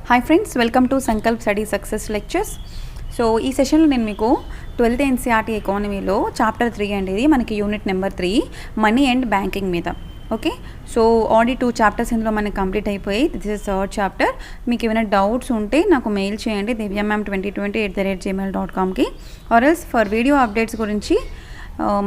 Hi friends, welcome to SankalpStudySuccess lectures. So ఈ సెషన్లో నేను మీకు 12th NCERT ఎకానమీలో చాప్టర్ 3 అండి, ఇది మనకి unit number 3 money and banking మీద. ఓకే, సో ఆల్రెడీ 2 చాప్టర్స్ ఇందులో మనకి కంప్లీట్ అయిపోయి. This is third chapter. మీకు ఏమైనా డౌట్స్ ఉంటే నాకు మెయిల్ చేయండి divyamam2020@gmail.comకి, or else for video updates గురించి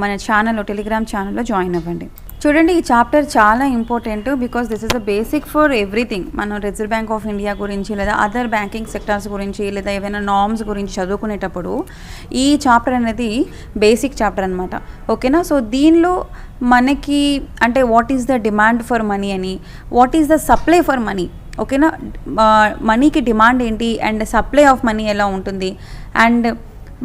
మన ఛానల్లో, టెలిగ్రామ్ ఛానల్లో జాయిన్ అవ్వండి. చూడండి, ఈ చాప్టర్ చాలా important because this is a basic for everything. మనం రిజర్వ్ బ్యాంక్ ఆఫ్ ఇండియా గురించి లేదా అదర్ బ్యాంకింగ్ సెక్టార్స్ గురించి లేదా ఏవైనా నార్మ్స్ గురించి చదువుకునేటప్పుడు ఈ చాప్టర్ అనేది బేసిక్ చాప్టర్ అనమాట. ఓకేనా? సో దీనిలో మనకి అంటే what is the demand for money అని, what is the supply for money, ఓకేనా, మనీకి డిమాండ్ ఏంటి అండ్ సప్లై ఆఫ్ మనీ ఎలా ఉంటుంది, అండ్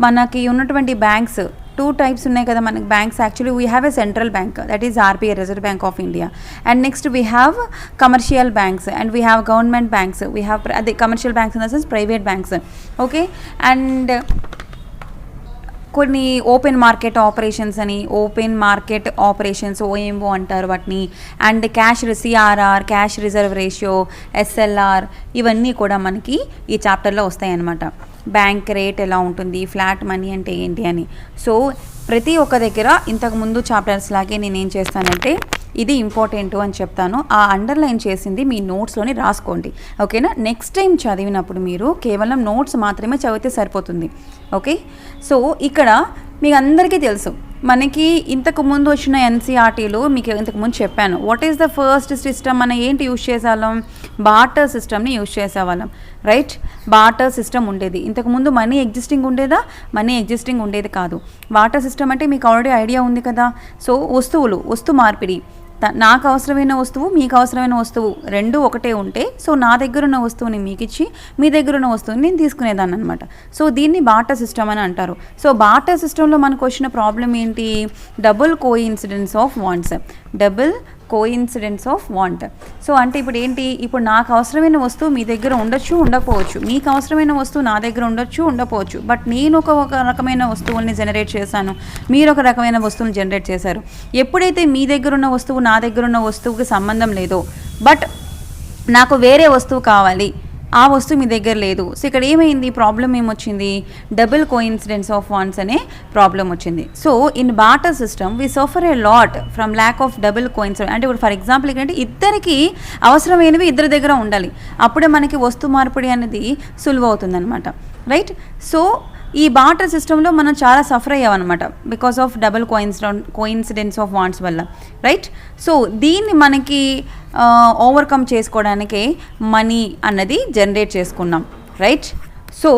మనకి ఉన్నటువంటి బ్యాంక్స్ 2 types ఉన్నాయి కదా మనకి banks. Actually we have a central bank, that is RBI, reserve bank of India, and next we have commercial banks and we have government banks. We have అదే commercial banks in the sense private banks. Okay, and కొన్ని open market operations అని, open market operations OMO అంటారు వాటిని, and cash CRR, cash reserve ratio, SLR, ఇవన్నీ కూడా మనకి ఈ చాప్టర్లో వస్తాయి అన్నమాట. బ్యాంక్ రేట్ ఎలా ఉంటుంది, ఫ్లాట్ మనీ అంటే ఏంటి అని. సో ప్రతి ఒక్క దగ్గర ఇంతకుముందు చాప్టర్స్ లాగే నేనేం చేస్తానంటే ఇది ఇంపార్టెంట్ అని చెప్తాను, ఆ అండర్లైన్ చేసింది మీ నోట్స్లోని రాసుకోండి. ఓకేనా? నెక్స్ట్ టైం చదివినప్పుడు మీరు కేవలం నోట్స్ మాత్రమే చదివితే సరిపోతుంది. ఓకే, సో ఇక్కడ మీకు అందరికీ తెలుసు, మనకి ఇంతకుముందు వచ్చిన NCERTలో మీకు ఇంతకుముందు చెప్పాను. What is the first system, మనం ఏంటి యూజ్ చేసేవాళ్ళం, బార్టర్ సిస్టమ్ని యూజ్ చేసేవాళ్ళం, రైట్? బార్టర్ సిస్టమ్ ఉండేది ఇంతకుముందు. మనీ ఎగ్జిస్టింగ్ ఉండేదా? మనీ ఎగ్జిస్టింగ్ ఉండేది కాదు. బార్టర్ సిస్టమ్ అంటే మీకు ఆల్రెడీ ఐడియా ఉంది కదా. సో వస్తు మార్పిడి, నాకు అవసరమైన వస్తువు, మీకు అవసరమైన వస్తువు రెండు ఒకటే ఉంటే, సో నా దగ్గర ఉన్న వస్తువుని మీకు ఇచ్చి మీ దగ్గర ఉన్న వస్తువుని నేను తీసుకునేదాన్ని అనమాట. సో దీన్ని బార్టర్ సిస్టమ్ అని అంటారు. సో బార్టర్ సిస్టంలో మనకు వచ్చిన ప్రాబ్లం ఏంటి, double coincidence of wants, double coincidence of want. So అంటే ఇప్పుడు ఏంటి, ఇప్పుడు నాకు అవసరమైన వస్తువు మీ దగ్గర ఉండొచ్చు, ఉండకపోవచ్చు, మీకు అవసరమైన వస్తువు నా దగ్గర ఉండొచ్చు, ఉండకపోవచ్చు, బట్ నేను ఒక రకమైన వస్తువుల్ని జనరేట్ చేశాను, మీరు ఒక రకమైన వస్తువుని జనరేట్ చేశారు. ఎప్పుడైతే మీ దగ్గర ఉన్న వస్తువు నా దగ్గర ఉన్న వస్తువుకి సంబంధం లేదో, బట్ నాకు వేరే వస్తువు కావాలి, ఆ వస్తువు మీ దగ్గర లేదు, సో ఇక్కడ ఏమైంది, ప్రాబ్లం ఏమొచ్చింది, డబుల్ కోఇన్సిడెన్స్ ఆఫ్ వాంట్స్ అనే ప్రాబ్లం వచ్చింది. So in barter system we suffer a lot from lack of double coincidence. అంటే ఇప్పుడు ఫర్ ఎగ్జాంపుల్ ఏంటంటే ఇద్దరికి అవసరమైనవి ఇద్దరి దగ్గర ఉండాలి, అప్పుడే మనకి వస్తు మార్పిడి అనేది సులువు అవుతుంది అనమాట, రైట్? సో ఈ బార్టర్ సిస్టంలో మనం చాలా సఫర్ అయ్యామన్నమాట because of double coincidence of wants వల్ల, రైట్? సో దీన్ని మనకి ఓవర్కమ్ చేసుకోవడానికే మనీ అన్నది జనరేట్ చేసుకున్నాం, right? So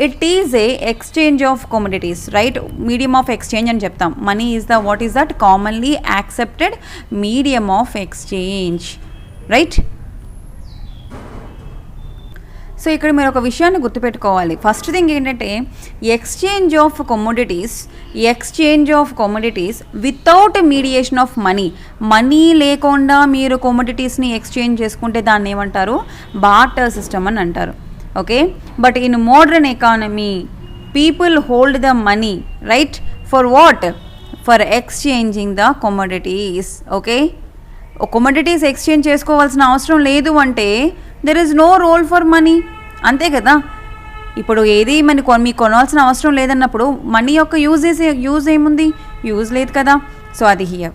it is a exchange of commodities, right? Medium of exchange అని చెప్తాం. Money is the what is that commonly accepted medium of exchange, right? So ఇక్కడ మీరు ఒక విషయాన్ని గుర్తుపెట్టుకోవాలి. ఫస్ట్ థింగ్ ఏంటంటే exchange of commodities without mediation of money, money లేకుండా మీరు కమోడిటీస్ని ఎక్స్చేంజ్ చేసుకుంటే దాన్ని ఏమంటారు, బార్టర్ సిస్టమ్ అని అంటారు. Okay, but in modern economy people hold the money, right? For what? For exchanging the commodities. Okay, commodities exchange చేసుకోవాల్సిన అవసరం లేదు అంటే there is no role for money, అంతే కదా. ఇప్పుడు ఏది మీకు కొనాల్సిన అవసరం లేదన్నప్పుడు మనీ యొక్క యూజ్ ఏముంది, యూజ్ లేదు కదా. సో అది హియర్.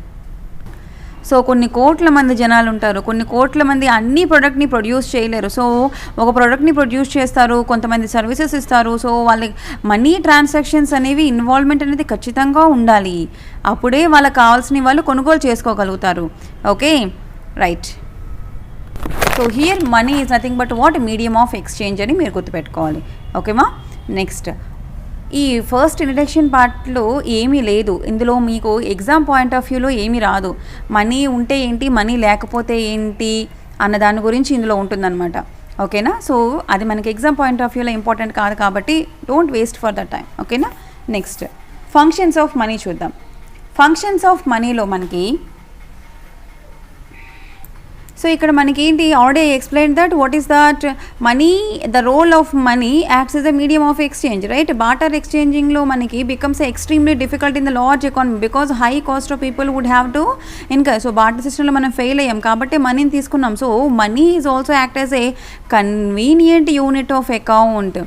సో కొన్ని కోట్ల మంది జనాలు ఉంటారు, కొన్ని కోట్ల మంది అన్ని ప్రోడక్ట్ని ప్రొడ్యూస్ చేయలేరు. సో ఒక ప్రోడక్ట్ని ప్రొడ్యూస్ చేస్తారు, కొంతమంది సర్వీసెస్ ఇస్తారు. సో వాళ్ళకి మనీ ట్రాన్సాక్షన్స్ అనేవి ఇన్వాల్వ్మెంట్ అనేది ఖచ్చితంగా ఉండాలి, అప్పుడే వాళ్ళకి కావాల్సిన వాళ్ళు కొనుగోలు చేసుకోగలుగుతారు. Okay, right? So here money is nothing but what, medium of exchange అని మీరు గుర్తుపెట్టుకోవాలి. ఓకేమా? నెక్స్ట్ ఈ ఫస్ట్ ఇంట్రడక్షన్ పార్ట్లో ఏమీ లేదు, ఇందులో మీకు ఎగ్జామ్ పాయింట్ ఆఫ్ వ్యూలో ఏమీ రాదు. మనీ ఉంటే ఏంటి, మనీ లేకపోతే ఏంటి అన్న దాని గురించి ఇందులో ఉంటుందన్నమాట. ఓకేనా? సో అది మనకి ఎగ్జామ్ పాయింట్ ఆఫ్ వ్యూలో ఇంపార్టెంట్ కాదు కాబట్టి don't waste for that time. ఓకేనా? నెక్స్ట్ ఫంక్షన్స్ ఆఫ్ మనీ చూద్దాం. ఫంక్షన్స్ ఆఫ్ మనీలో మనకి సో ఇక్కడ మనకి ఏంటి, already explain that what is that money, the role of money acts as the medium of exchange, right. Barter ఎక్స్చేంజింగ్లో మనకి becomes extremely difficult in the large economy because high cost of people would have to income. So barter సిస్టంలో మనం fail అయ్యాం కాబట్టి మనీని తీసుకున్నాం. So money is also act as a convenient unit of account.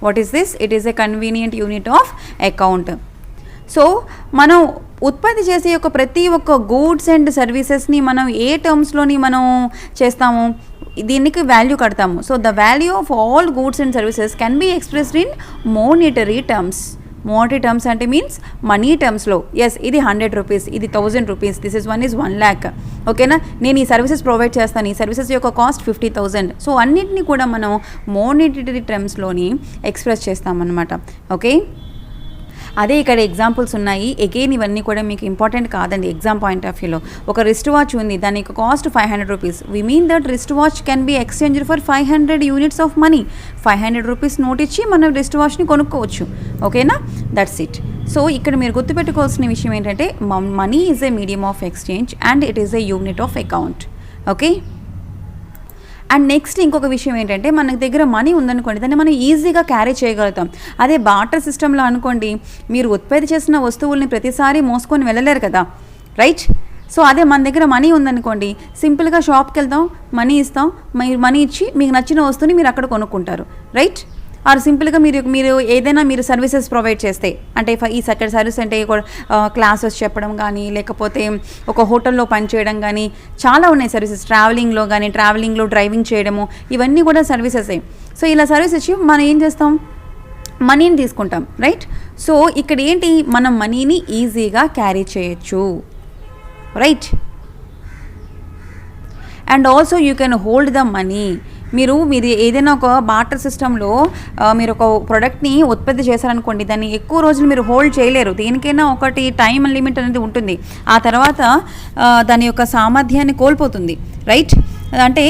What is this? It is a convenient unit of account. So మనం ఉత్పత్తి చేసే యొక్క ప్రతి ఒక్క గూడ్స్ అండ్ సర్వీసెస్ని మనం ఏ టర్మ్స్లోని మనం చేస్తాము, దీనికి వాల్యూ కడతాము. So the value of all goods and services can be expressed in monetary terms. Monetary terms అంటే మీన్స్ మనీ టర్మ్స్లో. ఎస్, ఇది 100 రూపీస్, ఇది 1000 రూపీస్, దిస్ ఇస్ 1 lakh. ఓకేనా, నేను ఈ సర్వీసెస్ ప్రొవైడ్ చేస్తాను, ఈ సర్వీసెస్ యొక్క కాస్ట్ 50,000. సో అన్నిటినీ కూడా మనం మోనిటరీ టర్మ్స్లోని ఎక్స్ప్రెస్ చేస్తామన్నమాట. ఓకే, అదే ఇక్కడ ఎగ్జాంపుల్స్ ఉన్నాయి. అగైన్ ఇవన్నీ కూడా మీకు ఇంపార్టెంట్ కాదండి ఎగ్జామ్ పాయింట్ ఆఫ్ వ్యూలో. ఒక రిస్ట్ వాచ్ ఉంది, దాని యొక్క cost 500 rupees. We mean that wrist watch can be exchanged for 500 units of money. 500 rupees note ఇచ్చి మనం రిస్ట్ వాచ్ని కొనుక్కోవచ్చు. ఓకేనా, దట్స్ ఇట్. సో ఇక్కడ మీరు గుర్తుపెట్టుకోవాల్సిన విషయం ఏంటంటే money is a medium of exchange and it is a unit of account. Okay, and next ఇంకొక విషయం ఏంటంటే మన దగ్గర మనీ ఉందనుకోండి, దాన్ని మనం ఈజీగా క్యారీ చేయగలుగుతాం. అదే బాటర్ సిస్టంలో అనుకోండి, మీరు ఉత్పత్తి చేసిన వస్తువుల్ని ప్రతిసారి మోసుకొని వెళ్ళలేరు కదా, రైట్. సో అదే మన దగ్గర మనీ ఉందనుకోండి, సింపుల్గా షాప్కి వెళ్తాం, మనీ ఇస్తాం, మీరు మనీ ఇచ్చి మీకు నచ్చిన వస్తువుని మీరు అక్కడ కొనుక్కుంటారు, రైట్. ఆర్ సింపుల్గా మీరు ఏదైనా మీరు సర్వీసెస్ ప్రొవైడ్ చేస్తే, అంటే ఈ సర్వీస్ అంటే క్లాసెస్ చెప్పడం కానీ, లేకపోతే ఒక హోటల్లో పనిచేయడం కానీ, చాలా ఉన్నాయి సర్వీసెస్. ట్రావెలింగ్లో డ్రైవింగ్ చేయడము, ఇవన్నీ కూడా సర్వీసెసే. సో ఇలా సర్వీస్ ఇచ్చి మనం ఏం చేస్తాం, మనీని తీసుకుంటాం, రైట్. సో ఇక్కడ ఏంటి, మనం మనీని ఈజీగా క్యారీ చేయొచ్చు, right. And also you can hold the money. మీరు ఏదైనా ఒక బాటర్ సిస్టంలో మీరు ఒక ప్రోడక్ట్ని ఉత్పత్తి చేశారనుకోండి, దాన్ని ఎక్కువ రోజులు మీరు హోల్డ్ చేయలేరు. దేనికైనా ఒకటి టైం లిమిట్ అనేది ఉంటుంది, ఆ తర్వాత దాని యొక్క సామర్థ్యాన్ని కోల్పోతుంది, రైట్. అంటే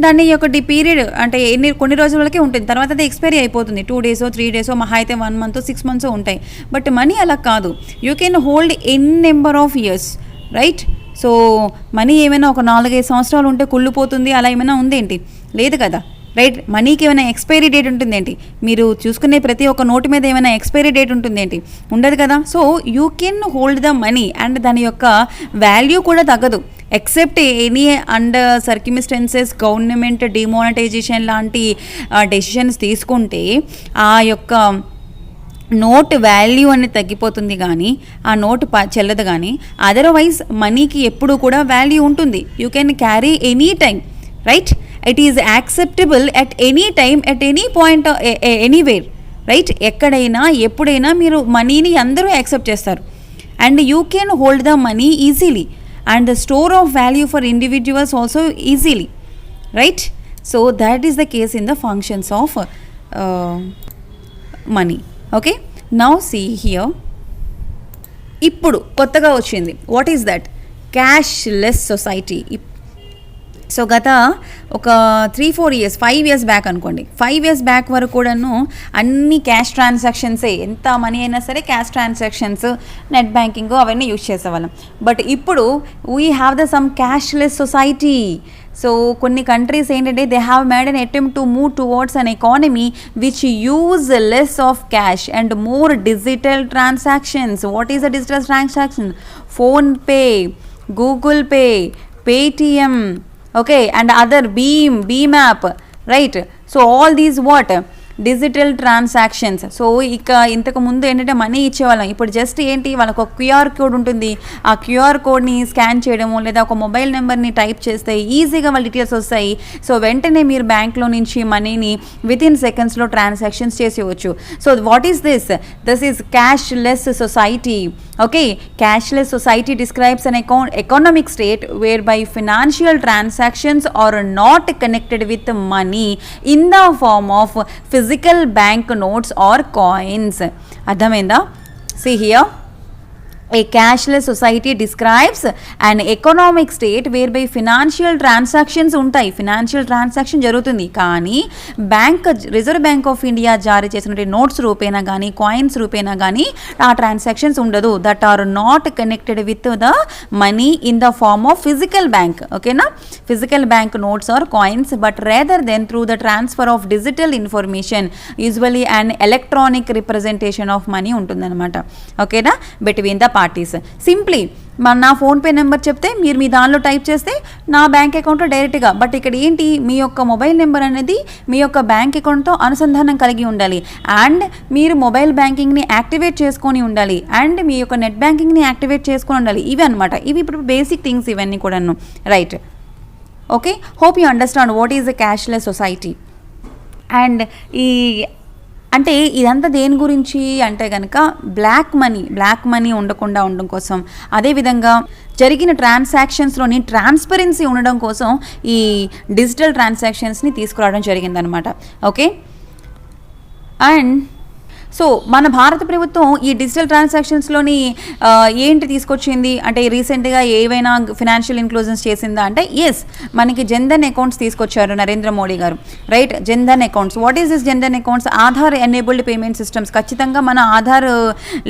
దాని యొక్క పీరియడ్ అంటే కొన్ని రోజుల వరకే ఉంటుంది, తర్వాత అది ఎక్స్పైరీ అయిపోతుంది. 2 days 3 days మహా అయితే 1 month 6 months ఉంటాయి. బట్ మనీ అలా కాదు, you can hold N number of years, right. So money ఏమైనా ఒక 4-5 సంవత్సరాలు ఉంటే కుళ్ళిపోతుంది అలా ఏమైనా ఉందేంటి? లేదు కదా, రైట్. మనీకి ఏమైనా ఎక్స్పైరీ డేట్ ఉంటుందేంటి? మీరు చూసుకునే ప్రతి ఒక్క నోటు మీద ఏమైనా ఎక్స్పైరీ డేట్ ఉంటుందేంటి? ఉండదు కదా. So you can hold the money and దాని యొక్క వాల్యూ కూడా తగ్గదు. Except any under circumstances government demonetization లాంటి డెసిషన్స్ తీసుకుంటే ఆ యొక్క నోట్ వాల్యూ అనేది తగ్గిపోతుంది, కానీ ఆ నోటు చెల్లదు. కానీ అదర్వైజ్ మనీకి ఎప్పుడు కూడా వాల్యూ ఉంటుంది. You can carry any time, right. It is acceptable at any time, at any point, anywhere, right. ఎక్కడైనా ఎప్పుడైనా మీరు మనీని అందరూ యాక్సెప్ట్ చేస్తారు. And you can hold the money easily and the store of value for individuals also easily, right. So that is the case in the functions of money. Okay, now see here. ఇప్పుడు కొత్తగా వచ్చింది, what is that? Cashless society. So గత ఒక 3-4 years 5 years back అనుకోండి, 5 years back వరకు కూడాను అన్ని cash ట్రాన్సాక్షన్సే, ఎంత మనీ అయినా సరే క్యాష్ ట్రాన్సాక్షన్స్, నెట్ బ్యాంకింగ్ అవన్నీ యూజ్ చేసేవాళ్ళం. బట్ ఇప్పుడు we have the sum cash less society. So కొన్ని కంట్రీస్ ఏంటంటే they have made an attempt to move towards an economy which use less of cash and more digital transactions. What is the digital transaction? PhonePe, Google pay, Paytm, okay, and other beam app, right. So all these what digital transactions. So ఇక ఇంతకు ముందు ఏంటంటే money ఇచ్చేవాళ్ళం, ఇప్పుడు just ఏంటి వాళ్ళకు ఒక QR code ఉంటుంది, ఆ క్యూఆర్ కోడ్ని స్కాన్ చేయడము లేదా ఒక మొబైల్ నెంబర్ని టైప్ చేస్తే ఈజీగా వాళ్ళ డీటెయిల్స్ వస్తాయి. సో వెంటనే మీరు బ్యాంక్లో నుంచి మనీని వితిన్ సెకండ్స్లో ట్రాన్సాక్షన్స్ చేసేవచ్చు. So what is this? This is cashless society. Okay, cashless society describes an economic state whereby financial transactions are not connected with money in the form of physical bank notes or coins. అర్థమైందా? See here. A cashless society describes an economic state whereby financial transactions ఉంటాయి, financial transaction జరుగుతుంది, కానీ reserve bank of India జారీ చేసినటువంటి notes రూపేనా కానీ coins రూపేనా కానీ ఆ transactions ఉండదు. That are not connected with the money in the form of physical bank. ఓకేనా, physical bank notes or coins, but rather than through the transfer of digital information, usually and electronic representation of money ఉంటుందన్నమాట. ఓకేనా, between the parties. Simply నా PhonePe number చెప్తే మీరు మీ దానిలో type చేస్తే నా bank అకౌంట్లో డైరెక్ట్గా, బట్ ఇక్కడ ఏంటి, మీ యొక్క మొబైల్ నెంబర్ అనేది మీ యొక్క బ్యాంక్ అకౌంట్తో అనుసంధానం కలిగి ఉండాలి, అండ్ మీరు మొబైల్ బ్యాంకింగ్ని యాక్టివేట్ చేసుకొని ఉండాలి, అండ్ మీ యొక్క నెట్ బ్యాంకింగ్ని యాక్టివేట్ చేసుకొని ఉండాలి. ఇవి అనమాట, ఇవి ఇప్పుడు బేసిక్ థింగ్స్ ఇవన్నీ కూడాను, right? Okay, hope you understand what is the cashless society. And ఈ అంటే ఇదంతా దేని గురించి అంటే కనుక బ్లాక్ మనీ ఉండకుండా ఉండడం కోసం, అదేవిధంగా జరిగిన ట్రాన్సాక్షన్స్లోని ట్రాన్స్పరెన్సీ ఉండడం కోసం ఈ డిజిటల్ ట్రాన్సాక్షన్స్ని తీసుకురావడం జరిగిందనమాట. ఓకే, అండ్ సో మన భారత ప్రభుత్వం ఈ డిజిటల్ ట్రాన్సాక్షన్స్లోని ఏంటి తీసుకొచ్చింది అంటే రీసెంట్గా ఏవైనా ఫినాన్షియల్ ఇంక్లూజన్స్ చేసిందా అంటే ఎస్, మనకి జన్ధన్ అకౌంట్స్ తీసుకొచ్చారు నరేంద్ర మోడీ గారు, right? Jan Dhan accounts, what is this Jan Dhan accounts? Aadhaar enabled payment systems, ఖచ్చితంగా మన ఆధార్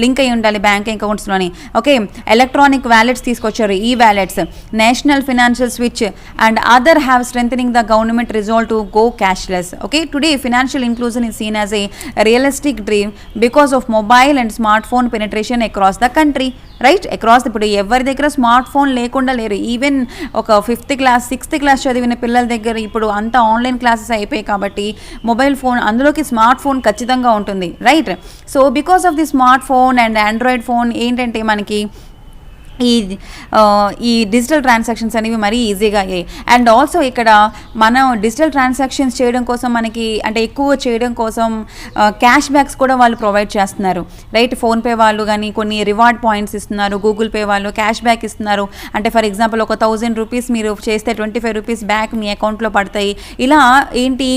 లింక్ అయి ఉండాలి బ్యాంక్ అకౌంట్స్లోని. ఓకే, ఎలక్ట్రానిక్ వ్యాలెట్స్ తీసుకొచ్చారు, ఈ wallets, national financial switch and other have strengthening the government resolve to go cashless. Okay, today financial inclusion is seen as a realistic dream because of mobile and smartphone penetration across the country, right? Across ఇప్పుడు ఎవరి దగ్గర smart phone లేకుండా లేరు. Even ఒక 5th class 6th class చదివిన పిల్లల దగ్గర ఇప్పుడు అంతా ఆన్లైన్ క్లాసెస్ అయిపోయాయి కాబట్టి మొబైల్ ఫోన్, అందులోకి స్మార్ట్ ఫోన్ ఖచ్చితంగా ఉంటుంది, right? So because of the smart phone and Android phone ఏంటంటే మనకి ఈ డిజిటల్ ట్రాన్సాక్షన్స్ అనేవి మరీ ఈజీగా అయ్యాయి. అండ్ ఆల్సో ఇక్కడ మనం డిజిటల్ ట్రాన్సాక్షన్స్ చేయడం కోసం మనకి అంటే ఎక్కువ చేయడం కోసం క్యాష్ బ్యాక్స్ కూడా వాళ్ళు ప్రొవైడ్ చేస్తున్నారు, రైట్? ఫోన్పే వాళ్ళు కానీ కొన్ని రివార్డ్ పాయింట్స్ ఇస్తున్నారు, గూగుల్ పే వాళ్ళు క్యాష్ బ్యాక్ ఇస్తున్నారు. అంటే ఫర్ ఎగ్జాంపుల్ ఒక 1000 రూపీస్ మీరు చేస్తే 25 రూపీస్ బ్యాక్ మీ అకౌంట్లో పడతాయి. ఇలా ఏంటి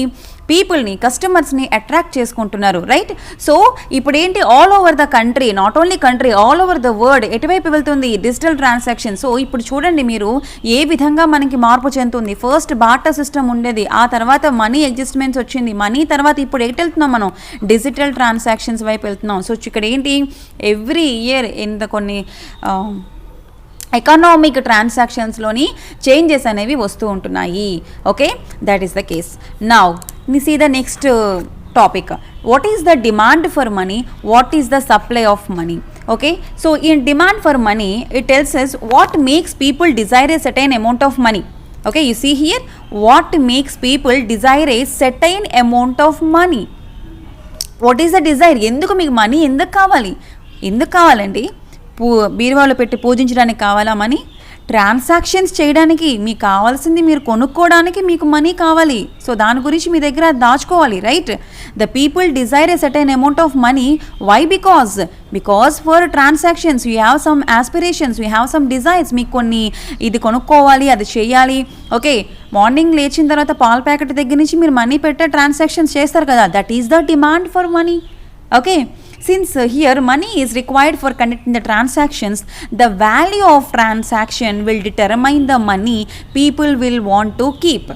పీపుల్ని, కస్టమర్స్ని అట్రాక్ట్ చేసుకుంటున్నారు, రైట్? సో ఇప్పుడు ఏంటి, all over the country, not only country, all over the world ఎటువైపు వెళ్తుంది డిజిటల్ ట్రాన్సాక్షన్. సో ఇప్పుడు చూడండి మీరు ఏ విధంగా మనకి మార్పు చెందుతుంది. ఫస్ట్ బార్టర్ సిస్టమ్ ఉండేది, ఆ తర్వాత మనీ అడ్జస్ట్మెంట్స్ వచ్చింది, మనీ తర్వాత ఇప్పుడు ఎటు వెళ్తున్నాం మనం, డిజిటల్ ట్రాన్సాక్షన్స్ వైపు వెళ్తున్నాం. సో ఇక్కడ ఏంటి, ఎవ్రీ ఇయర్ ఇంత కొన్ని ఎకనామిక్ ట్రాన్సాక్షన్స్లోని చేంజెస్ అనేవి వస్తూ ఉంటున్నాయి. Okay, that is the case. Now see the next topic. What is the demand for money? What is the supply of money? Okay, so in demand for money, it tells us what makes people desire a certain amount of money. Okay, you see here, what makes people desire a certain amount of money. What is the desire? ఎందుకు మీకు money ఎందుకు కావాలండి? బీరువాలో పెట్టి పూజించడానికి కావాలా money? Transactions చేయడానికి మీకు కావాల్సింది, మీరు కొనుక్కోవడానికి మీకు మనీ కావాలి. సో దాని గురించి మీ దగ్గర దాచుకోవాలి, right? The people desire a certain amount of money. Why? Because for transactions you have some aspirations, you have some desires. మీకు కొన్ని ఇది కొనుక్కోవాలి, అది చేయాలి. ఓకే, మార్నింగ్ లేచిన తర్వాత పాల ప్యాకెట్ దగ్గర నుంచి మీరు మనీ పెట్టే ట్రాన్సాక్షన్స్ చేస్తారు కదా, that is the demand for money. Okay, since here money is required for conducting the transactions, the value of transaction will determine the money people will want to keep,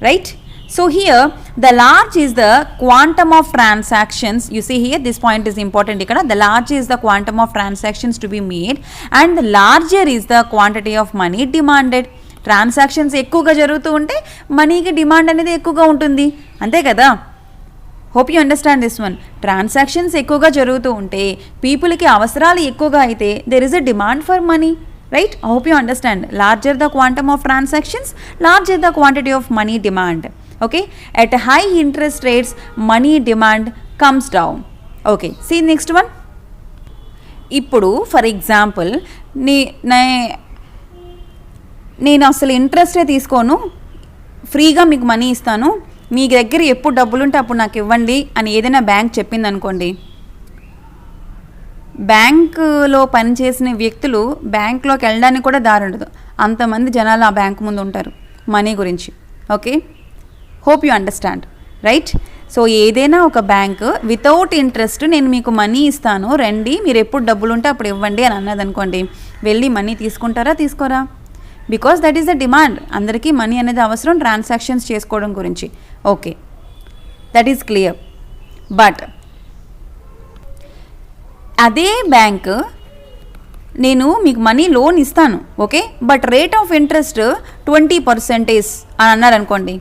right? So here the large is the quantum of transactions. You see here, this point is important ikkada. The large is the quantum of transactions to be made and the larger is the quantity of money demanded. Transactions ఎక్కువగా జరుగుతూ ఉంటే మనీకి demand అనేది ఎక్కువగా ఉంటుంది, అంతే కదా? Hope you understand this one. Transactions ఎక్కువగా జరుగుతూ ఉంటే పీపుల్కి అవసరాలు ఎక్కువగా అయితే there is a demand for money, right? Hope you understand. Larger the quantum of transactions, larger the quantity of money demand. Okay, at high interest rates money demand comes down. Okay, see next one. ఇప్పుడు for example నేను అసలు ఇంట్రెస్టే తీసుకోను, ఫ్రీగా మీకు money ఇస్తాను, మీ దగ్గర ఎప్పుడు డబ్బులుంటే అప్పుడు నాకు ఇవ్వండి అని ఏదైనా బ్యాంక్ చెప్పింది అనుకోండి, బ్యాంకులో పనిచేసిన వ్యక్తులు బ్యాంకులోకి వెళ్ళడానికి కూడా దారి ఉండదు, అంతమంది జనాలు ఆ బ్యాంకు ముందు ఉంటారు మనీ గురించి. Okay, hope you understand. Right. So ఏదైనా ఒక బ్యాంక్ వితౌట్ ఇంట్రెస్ట్ నేను మీకు మనీ ఇస్తాను, రండి, మీరు ఎప్పుడు డబ్బులు ఉంటే అప్పుడు ఇవ్వండి అని అన్నది అనుకోండి, వెళ్ళి మనీ తీసుకుంటారా, తీసుకోరా? Because that is the demand. అందరికీ మనీ అనేది అవసరం ట్రాన్సాక్షన్స్ చేసుకోవడం గురించి. Okay, that is clear. But అదే బ్యాంక్ నేను మీకు మనీ లోన్ ఇస్తాను, okay, but rate of interest 20% అని అన్నారు అనుకోండి.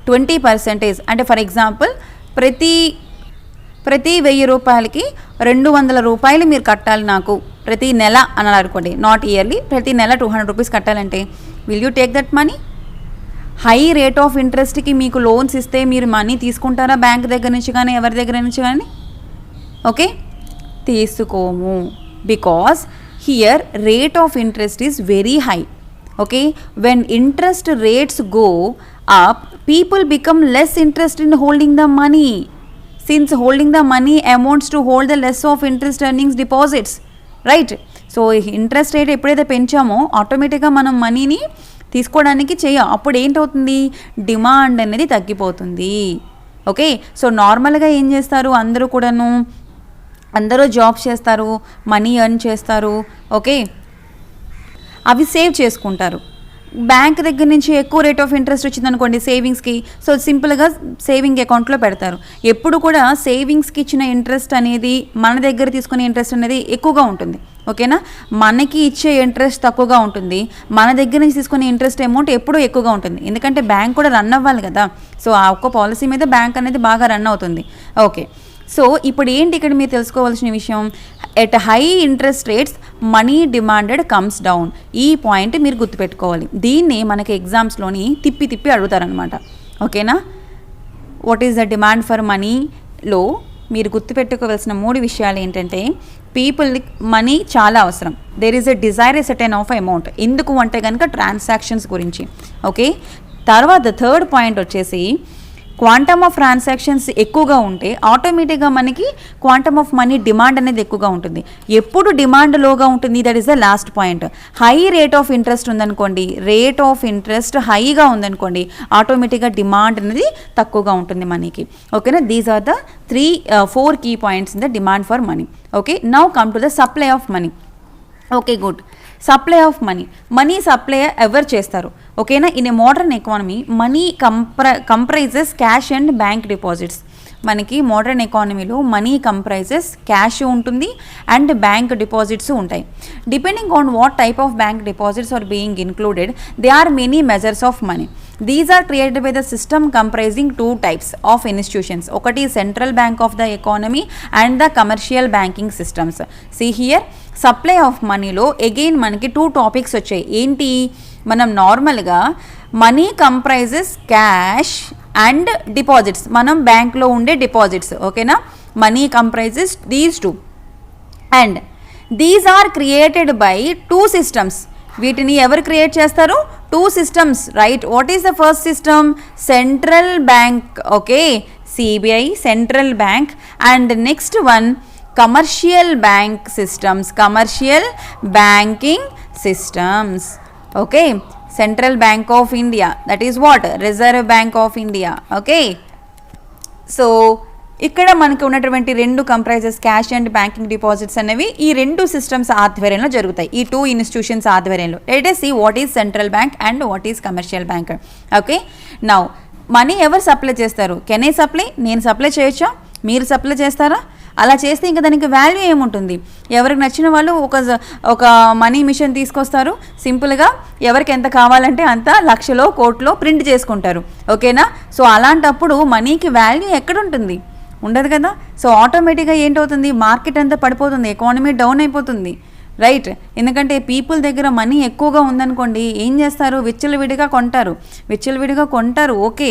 20% అంటే ఫర్ ఎగ్జాంపుల్ ప్రతి 1000 రూపాయలకి 200 రూపాయలు మీరు కట్టాలి నాకు ప్రతి నెల అని అనుకోండి, నాట్ ఇయర్లీ, ప్రతి నెల 200 రూపీస్ కట్టాలంటే will you take that money? High rate of ఇంట్రెస్ట్కి మీకు లోన్స్ ఇస్తే మీరు మనీ తీసుకుంటారా బ్యాంక్ దగ్గర నుంచి కానీ ఎవరి దగ్గర నుంచి కానీ? ఓకే, తీసుకోము. Because here rate of interest is very high. Okay, when interest rates go up, people become less interested in holding the money, since holding the money amounts to hold the less of interest earnings deposits, right? So interest rate ఎప్పుడైతే పెంచామో ఆటోమేటిక్గా మనం మనీని తీసుకోవడానికి అప్పుడు ఏంటవుతుంది, demand అనేది తగ్గిపోతుంది. Okay, so నార్మల్గా ఏం చేస్తారు, అందరూ జాబ్స్ చేస్తారు, మనీ ఎర్న్ చేస్తారు, ఓకే, అవి సేవ్ చేసుకుంటారు. బ్యాంక్ దగ్గర నుంచి ఎక్కువ రేట్ ఆఫ్ ఇంట్రెస్ట్ వచ్చిందనుకోండి సేవింగ్స్కి, సో సింపుల్గా సేవింగ్ అకౌంట్లో పెడతారు. ఎప్పుడు కూడా సేవింగ్స్కి ఇచ్చిన ఇంట్రెస్ట్ అనేది మన దగ్గర తీసుకునే ఇంట్రెస్ట్ అనేది ఎక్కువగా ఉంటుంది. ఓకేనా, మనకి ఇచ్చే ఇంట్రెస్ట్ తక్కువగా ఉంటుంది, మన దగ్గర నుంచి తీసుకునే ఇంట్రెస్ట్ అమౌంట్ ఎప్పుడూ ఎక్కువగా ఉంటుంది. ఎందుకంటే బ్యాంక్ కూడా రన్ అవ్వాలి కదా, సో ఆ ఒక్క పాలసీ మీద బ్యాంక్ అనేది బాగా రన్ అవుతుంది. ఓకే, సో ఇప్పుడు ఏంటి ఇక్కడ మీరు తెలుసుకోవాల్సిన విషయం, at high interest rates money demanded comes down. ఈ పాయింట్ మీరు గుర్తుపెట్టుకోవాలి. దీన్ని మనకి ఎగ్జామ్స్లోని తిప్పి అడుగుతారనమాట. ఓకేనా, what is the demand for మనీలో మీరు గుర్తుపెట్టుకోవాల్సిన 3 విషయాలు ఏంటంటే, పీపుల్ మనీ చాలా అవసరం, there is a desire a certain of amount. ఎందుకు అంటే కనుక ట్రాన్సాక్షన్స్ గురించి. ఓకే, తర్వాత థర్డ్ పాయింట్ వచ్చేసి క్వాంటమ్ ఆఫ్ ట్రాన్సాక్షన్స్ ఎక్కువగా ఉంటే ఆటోమేటిక్గా మనకి క్వాంటమ్ ఆఫ్ మనీ డిమాండ్ అనేది ఎక్కువగా ఉంటుంది. ఎప్పుడు డిమాండ్ లోగా ఉంటుంది, that is the last point. High rate of interest ఉందనుకోండి, రేట్ ఆఫ్ ఇంట్రెస్ట్ హైగా ఉందనుకోండి, ఆటోమేటిక్గా డిమాండ్ అనేది తక్కువగా ఉంటుంది మనీకి. ఓకేనా, these are the 4 key points in the demand for money. Okay, now come to the supply of money. Okay, good. Supply of money supply ఎవరు చేస్తారు? ఓకేనా, in a modern economy money comprises cash and bank deposits. మనకి modern ఎకానమీలో money comprises cash ఉంటుంది and bank deposits ఉంటాయి. Depending on what type of bank deposits are being included, they are many measures of money. These are created by the system comprising 2 types of institutions. ఒకటి central bank of the economy and the commercial banking systems. See here, supply of moneyలో again మనకి 2 topics వచ్చాయి. ఏంటి, మనం నార్మల్గా money comprises cash and deposits, మనం బ్యాంక్లో ఉండే డిపాజిట్స్. ఓకేనా, money comprises these 2 and these are created by 2 systems. వీటిని ఎవరు క్రియేట్ చేస్తారు? 2 systems, right. What is the first system? Central bank. Okay, CBI, central bank. And next one commercial bank systems, commercial banking systems. Okay, central bank of India, that is what, reserve bank of India. Okay, so ఇక్కడ మనకు ఉన్నటువంటి 2 comprises cash and banking deposits అనేవి ఈ 2 systems ఆధ్వర్యంలో జరుగుతాయి, ఈ 2 institutions ఆధ్వర్యంలో. Let us see what is central bank and what is commercial bank. Okay, now money ఎవరు సప్లై చేస్తారు? Can I supply? నేను సప్లై చేయొచ్చా? మీరు సప్లై చేస్తారా? అలా చేస్తే ఇంకా దానికి వాల్యూ ఏముంటుంది? ఎవరికి నచ్చిన వాళ్ళు ఒక మనీ మిషన్ తీసుకొస్తారు, సింపుల్గా ఎవరికి ఎంత కావాలంటే అంత లక్షలో కోట్లో ప్రింట్ చేసుకుంటారు. ఓకేనా, సో అలాంటప్పుడు మనీకి వాల్యూ ఎక్కడుంటుంది? ఉండదు కదా. సో ఆటోమేటిక్గా ఏంటవుతుంది, మార్కెట్ అంతా పడిపోతుంది, ఎకానమీ డౌన్ అయిపోతుంది, రైట్. ఎందుకంటే పీపుల్ దగ్గర మనీ ఎక్కువగా ఉందనుకోండి, ఏం చేస్తారు, విచ్చలవిడిగా కొంటారు. ఓకే,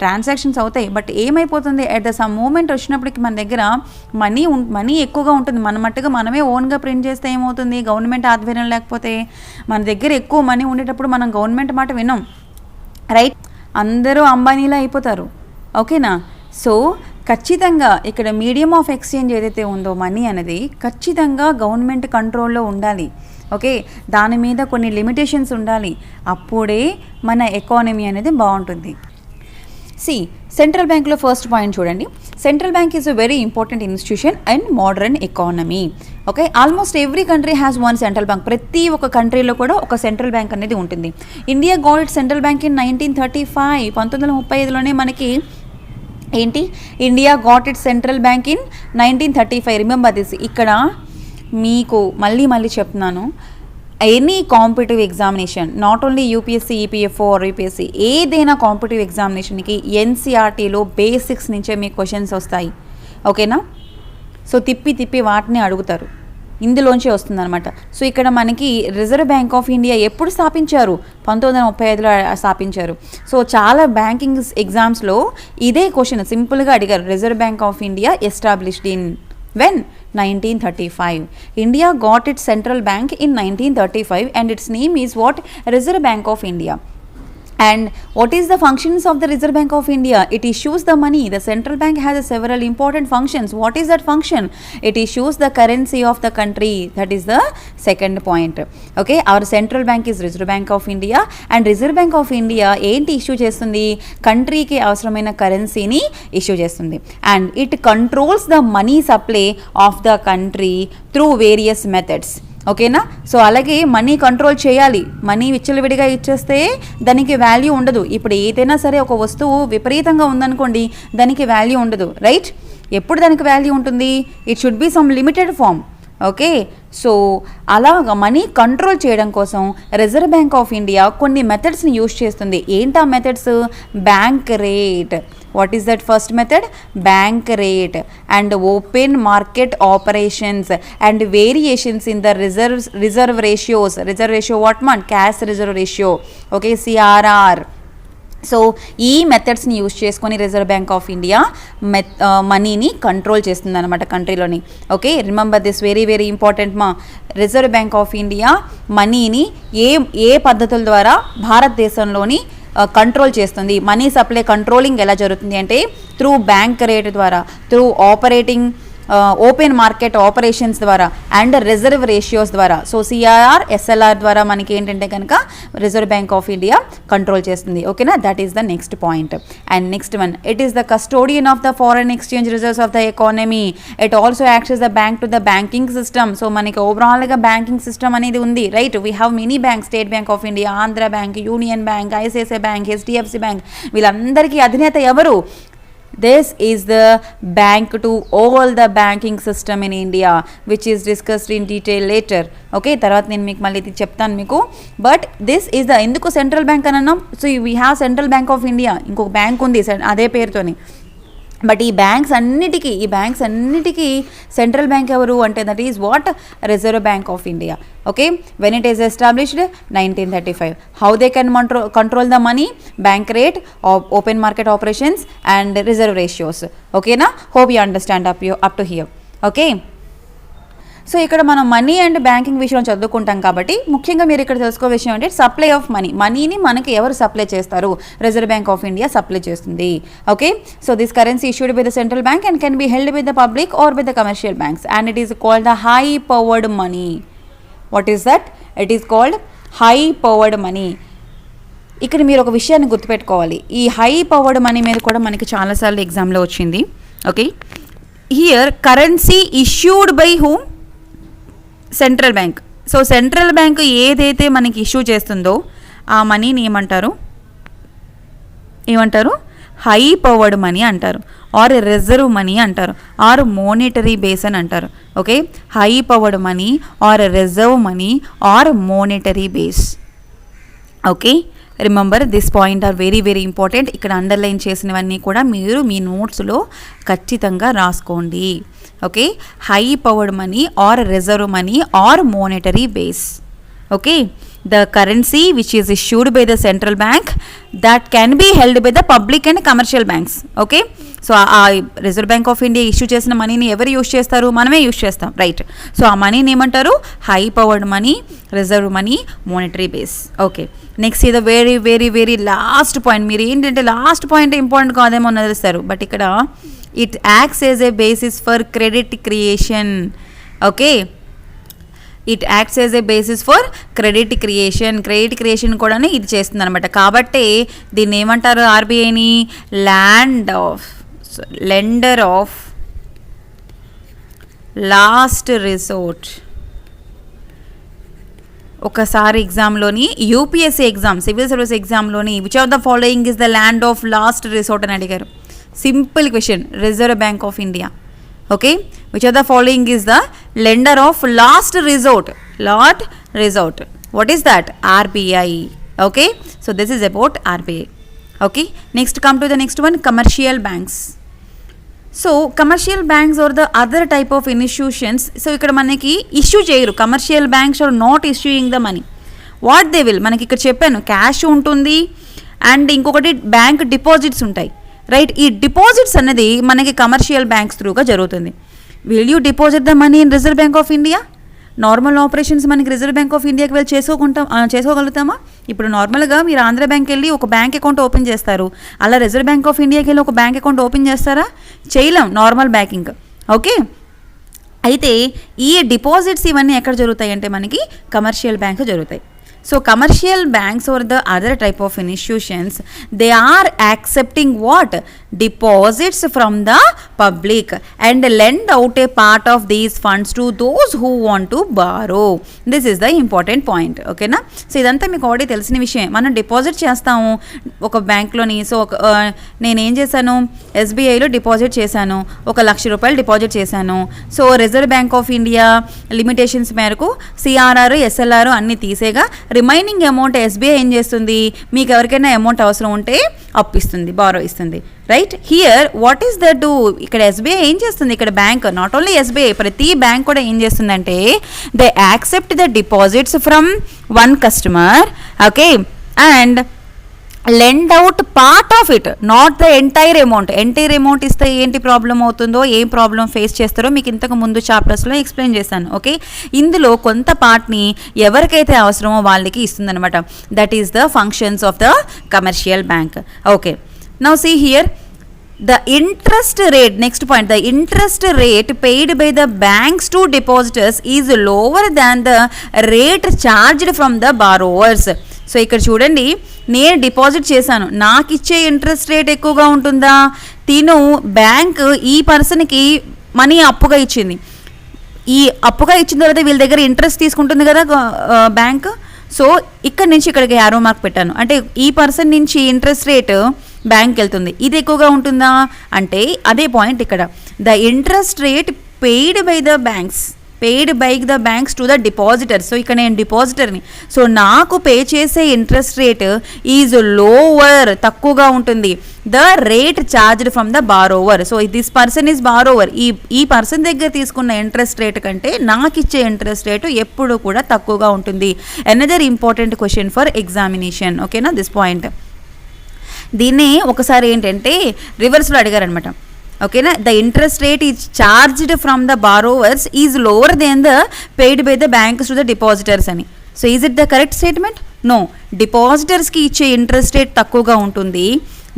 ట్రాన్సాక్షన్స్ అవుతాయి, బట్ ఏమైపోతుంది, అట్ ద సమ్ మూమెంట్ వచ్చినప్పటికి మన దగ్గర మనీ ఎక్కువగా ఉంటుంది, మన మట్టుగా మనమే ఓన్గా ప్రింట్ చేస్తే ఏమవుతుంది, గవర్నమెంట్ ఆధ్వర్యం లేకపోతే మన దగ్గర ఎక్కువ మనీ ఉండేటప్పుడు మనం గవర్నమెంట్ మాట వినం, రైట్. అందరూ అంబానీలా అయిపోతారు. ఓకేనా, సో ఖచ్చితంగా ఇక్కడ మీడియం ఆఫ్ ఎక్స్చేంజ్ ఏదైతే ఉందో మనీ అనేది ఖచ్చితంగా గవర్నమెంట్ కంట్రోల్లో ఉండాలి. ఓకే, దాని మీద కొన్ని లిమిటేషన్స్ ఉండాలి, అప్పుడే మన ఎకానమీ అనేది బాగుంటుంది. సెంట్రల్ బ్యాంక్లో ఫస్ట్ పాయింట్ చూడండి. Central bank is a very important institution and modern economy. Okay, almost every country has one central bank. ప్రతి ఒక్క కంట్రీలో కూడా ఒక సెంట్రల్ బ్యాంక్ అనేది ఉంటుంది. India got it central bank in 1935. 1935లోనే మనకి ఏంటి, India got it central bank in 1935. Remember this. ఇక్కడ మీకు మళ్ళీ చెప్తున్నాను, any competitive examination, not only UPSC, EPFO or UPSC, ఏదైనా కాంపిటేటివ్ ఎగ్జామినేషన్కి ఎన్సీఆర్టీలో బేసిక్స్ నుంచే మీకు క్వశ్చన్స్ వస్తాయి. ఓకేనా? సో తిప్పి వాటిని అడుగుతారు, ఇందులోంచి వస్తుందన్నమాట. సో ఇక్కడ మనకి రిజర్వ్ బ్యాంక్ ఆఫ్ ఇండియా ఎప్పుడు స్థాపించారు? 1935లో స్థాపించారు. సో చాలా బ్యాంకింగ్ ఎగ్జామ్స్లో ఇదే క్వశ్చన్ సింపుల్గా అడిగారు. Reserve bank of India established in when 1935. India got its central bank in 1935 and its name is what? Reserve Bank of India. And what is the functions of the Reserve Bank of India? It issues the money. The central bank has several important functions. What is that function? It issues the currency of the country. That is the second point. Okay, our central bank is Reserve Bank of India, and Reserve Bank of India ఏంటి issue చేస్తుంది? కంట్రీకి అవసరమైన కరెన్సీని issue చేస్తుంది. And it controls the money supply of the country through various methods. ఓకేనా? So అలాగే money control చేయాలి. Money విచ్చలవిడిగా ఇచ్చేస్తే దానికి వాల్యూ ఉండదు. ఇప్పుడు ఏదైనా సరే ఒక వస్తువు విపరీతంగా ఉందనుకోండి, దానికి వాల్యూ ఉండదు, రైట్? ఎప్పుడు దానికి వాల్యూ ఉంటుంది? It should be some limited form. Okay, so అలాగా మనీ కంట్రోల్ చేయడం కోసం రిజర్వ్ బ్యాంక్ ఆఫ్ ఇండియా కొన్ని మెథడ్స్ని యూజ్ చేస్తుంది. ఏంటా methods? Bank rate. What is that first method? Bank rate and open market operations and variations in the reserve ratios. Reserve ratio what man? Cash reserve ratio. Okay, CRR. So ఈ మెథడ్స్ని use చేసుకొని reserve bank of India మనీని control చేస్తుంది అనమాట కంట్రీలోని. Okay, remember this, very important మా. Reserve bank of India మనీని ఏ పద్ధతుల ద్వారా భారతదేశంలోని కంట్రోల్ చేస్తుంది? మనీ సప్లై కంట్రోలింగ్ ఎలా జరుగుతుంది అంటే త్రూ బ్యాంక్ రేట్ ద్వారా, through operating open market operations ద్వారా అండ్ రిజర్వ్ రేషియోస్ ద్వారా. సో సిఆర్ఆర్, ఎస్ఎల్ఆర్ ద్వారా మనకి ఏంటంటే కనుక reserve bank of India control చేస్తుంది. ఓకేనా? That is the next point. And next one, it is the custodian of the foreign exchange reserves of the economy. It also acts as the bank to the banking system. So మనకి ఓవరాల్గా banking system అనేది ఉంది, right? We have many bank, state bank of India, Andhra bank, union bank, ICICI bank, HDFC bank. వీళ్ళందరికీ అధినేత ఎవరు? This is the bank to all the banking system in India, which is discussed in detail later. Okay, తర్వాత నేను మీకు మళ్ళీ ఇది చెప్తాను మీకు. బట్ దిస్ ఈజ్ ద, ఎందుకు సెంట్రల్ బ్యాంక్ అని అన్నాం? So we have central bank of India, ఇంకొక బ్యాంక్ ఉంది అదే పేరుతోని. బట్ ఈ బ్యాంక్స్ అన్నిటికీ సెంట్రల్ బ్యాంక్ ఎవరు అంటే that is what? Reserve bank of India. Okay, when it is established 1935. How they can control the money? Bank rate, open market operations and reserve ratios. ఓకేనా? Hope you understand up to here. Okay, so ఇక్కడ మనం money and banking విషయం చదువుకుంటాం కాబట్టి ముఖ్యంగా మీరు ఇక్కడ తెలుసుకో విషయం అంటే సప్లై ఆఫ్ మనీని మనకి ఎవరు సప్లై చేస్తారు? Reserve bank of India supply చేస్తుంది. Okay, so this currency issued by the central bank and can be held by the public or by the commercial banks and it is called the high powered money. What is that? It is called high powered money. ఇక్కడ మీరు ఒక విషయాన్ని గుర్తుపెట్టుకోవాలి. ఈ high powered money మీద కూడా మనకి చాలాసార్లు ఎగ్జామ్లో వచ్చింది. Okay, here currency issued by whom? Central bank. So central bank ఏదైతే మనకి ఇష్యూ చేస్తుందో ఆ మనీని ఏమంటారు? హై పవర్డ్ మనీ అంటారు, ఆర్ రిజర్వ్ మనీ అంటారు, ఆర్ మోనిటరీ బేస్ అని అంటారు. Okay, high powered money or reserve money or monetary base. Okay, remember this point are very important. ఇక్కడ అండర్లైన్ చేసినవన్నీ కూడా మీరు మీ నోట్స్లో ఖచ్చితంగా రాసుకోండి. Okay, high powered money or reserve money or monetary base. Okay, the currency which is issued by the central bank that can be held by the public and commercial banks. Okay, so ఆ reserve bank of India issue చేసిన మనీని ఎవరు use చేస్తారు? మనమే use చేస్తాం, right? So ఆ మనీని ఏమంటారు? High powered money, reserve money, monetary base. Okay, next ఇది వెరీ లాస్ట్ పాయింట్. మీరు ఏంటంటే లాస్ట్ పాయింట్ ఇంపార్టెంట్ కాదేమో తెలుస్తారు, బట్ ఇక్కడ it acts as a basis for credit creation. Okay, it acts as a basis for credit creation కూడా ఇది చేస్తుంది అనమాట. కాబట్టి దీన్ని ఏమంటారు ఆర్బీఐని? Lender of last resort. ఒకసారి ఎగ్జామ్లోని యూపీఎస్సీ ఎగ్జామ్, సివిల్ సర్వీస్ ఎగ్జామ్లోని which of the following is the land of last resort అని అడిగారు. Simple question, reserve bank of India. Okay, which of the following is the lender of last resort? What is that? RBI. Okay, so this is about RBI. Okay, next come to the next one, commercial banks. So commercial banks are the other type of institutions. So ఇక్కడ మనకి issue చేయరు, commercial banks are not issuing the money. What they will, మనకి ఇక్కడ చెప్పాను cash ఉంటుంది and ఇంకొకటి bank deposits ఉంటాయి, right? ఈ డిపాజిట్స్ అనేది మనకి కమర్షియల్ బ్యాంక్స్ త్రూగా జరుగుతుంది. Will you deposit the money in reserve bank of India? Normal operations మనకి రిజర్వ్ బ్యాంక్ ఆఫ్ ఇండియాకి వెళ్ళి చేసుకోగలుగుతామా? ఇప్పుడు నార్మల్గా మీరు ఆంధ్ర బ్యాంక్ వెళ్ళి ఒక బ్యాంక్ అకౌంట్ ఓపెన్ చేస్తారు, అలా రిజర్వ్ బ్యాంక్ ఆఫ్ ఇండియాకి వెళ్ళి ఒక బ్యాంక్ అకౌంట్ ఓపెన్ చేస్తారా? చేయలేం, నార్మల్ బ్యాంకింగ్. ఓకే, అయితే ఈ డిపాజిట్స్ ఇవన్నీ ఎక్కడ జరుగుతాయి అంటే మనకి కమర్షియల్ బ్యాంక్ జరుగుతాయి. So commercial banks or the other type of institutions, they are accepting what? Deposits from the public and lend out a part of these funds to those who want to borrow. This is the important point. Okay na? So idantha meeku already telisina vishayam. Manam deposit chestamu oka bank loni. So nenu em chesanu, SBI lo deposit chesanu, oka lakh rupayalu deposit chesanu. So Reserve Bank of India limitations meraku CRR SLR anni తీసేగా remaining amount SBI ఏం చేస్తుంది, మీకు ఎవరికైనా amount అవసరం ఉంటే అప్పు ఇస్తుంది, borrow ఇస్తుంది, right? Here what is the do? ఇక్కడ ఎస్బీఐ ఏం చేస్తుంది, ఇక్కడ బ్యాంక్, నాట్ ఓన్లీ ఎస్బీఐ, ప్రతి బ్యాంక్ కూడా ఏం చేస్తుందంటే they accept the deposits from one customer, okay, and lend out part of it, not the entire amount ఇస్తే ఏంటి ప్రాబ్లం అవుతుందో, ఏం ప్రాబ్లం ఫేస్ చేస్తారో మీకు ఇంతకు ముందు చాప్టర్స్లో ఎక్స్ప్లెయిన్ చేశాను. ఓకే, ఇందులో కొంత పార్ట్ని ఎవరికైతే అవసరమో వాళ్ళకి ఇస్తుందన్నమాట. That is the functions of the commercial bank. Okay, now see here the interest rate, next point, the interest rate paid by the banks to depositors is lower than the rate charged from the borrowers. So ఇక్కడ చూడండి, నేను deposit చేశాను, నాకు ఇచ్చే interest rate ఎక్కువగా ఉంటుందా? Bank ఈ పర్సన్కి మనీ అప్పుగా ఇచ్చింది, ఈ అప్పుగా ఇచ్చిన తర్వాత వీళ్ళ దగ్గర ఇంట్రెస్ట్ తీసుకుంటుంది కదా బ్యాంక్. సో ఇక్కడ నుంచి ఇక్కడికి యారో మార్క్ పెట్టాను, అంటే ఈ పర్సన్ నుంచి ఇంట్రెస్ట్ రేట్ బ్యాంక్ వెళ్తుంది, ఇది ఎక్కువగా ఉంటుందా అంటే అదే పాయింట్ ఇక్కడ. The interest rate paid by the banks to the depositor. So ఇక్కడ నేను డిపాజిటర్ని, సో నాకు పే చేసే ఇంట్రెస్ట్ రేట్ ఈజ్ లోవర్, తక్కువగా ఉంటుంది, the rate charged from the borrower. So this person is borrower, ఈ పర్సన్ దగ్గర తీసుకున్న ఇంట్రెస్ట్ రేట్ కంటే నాకు ఇచ్చే ఇంట్రెస్ట్ రేటు ఎప్పుడు కూడా తక్కువగా ఉంటుంది. Another important question for examination. ఓకేనా, దిస్ పాయింట్. దీన్ని ఒకసారి ఏంటంటే రివర్స్లో అడిగారనమాట. ఓకేనా, the interest rate is charged from the borrowers is lower than the paid by the banks to the depositors అని. So is it the correct statement? No, డిపాజిటర్స్కి ఇచ్చే ఇంట్రెస్ట్ రేట్ తక్కువగా ఉంటుంది,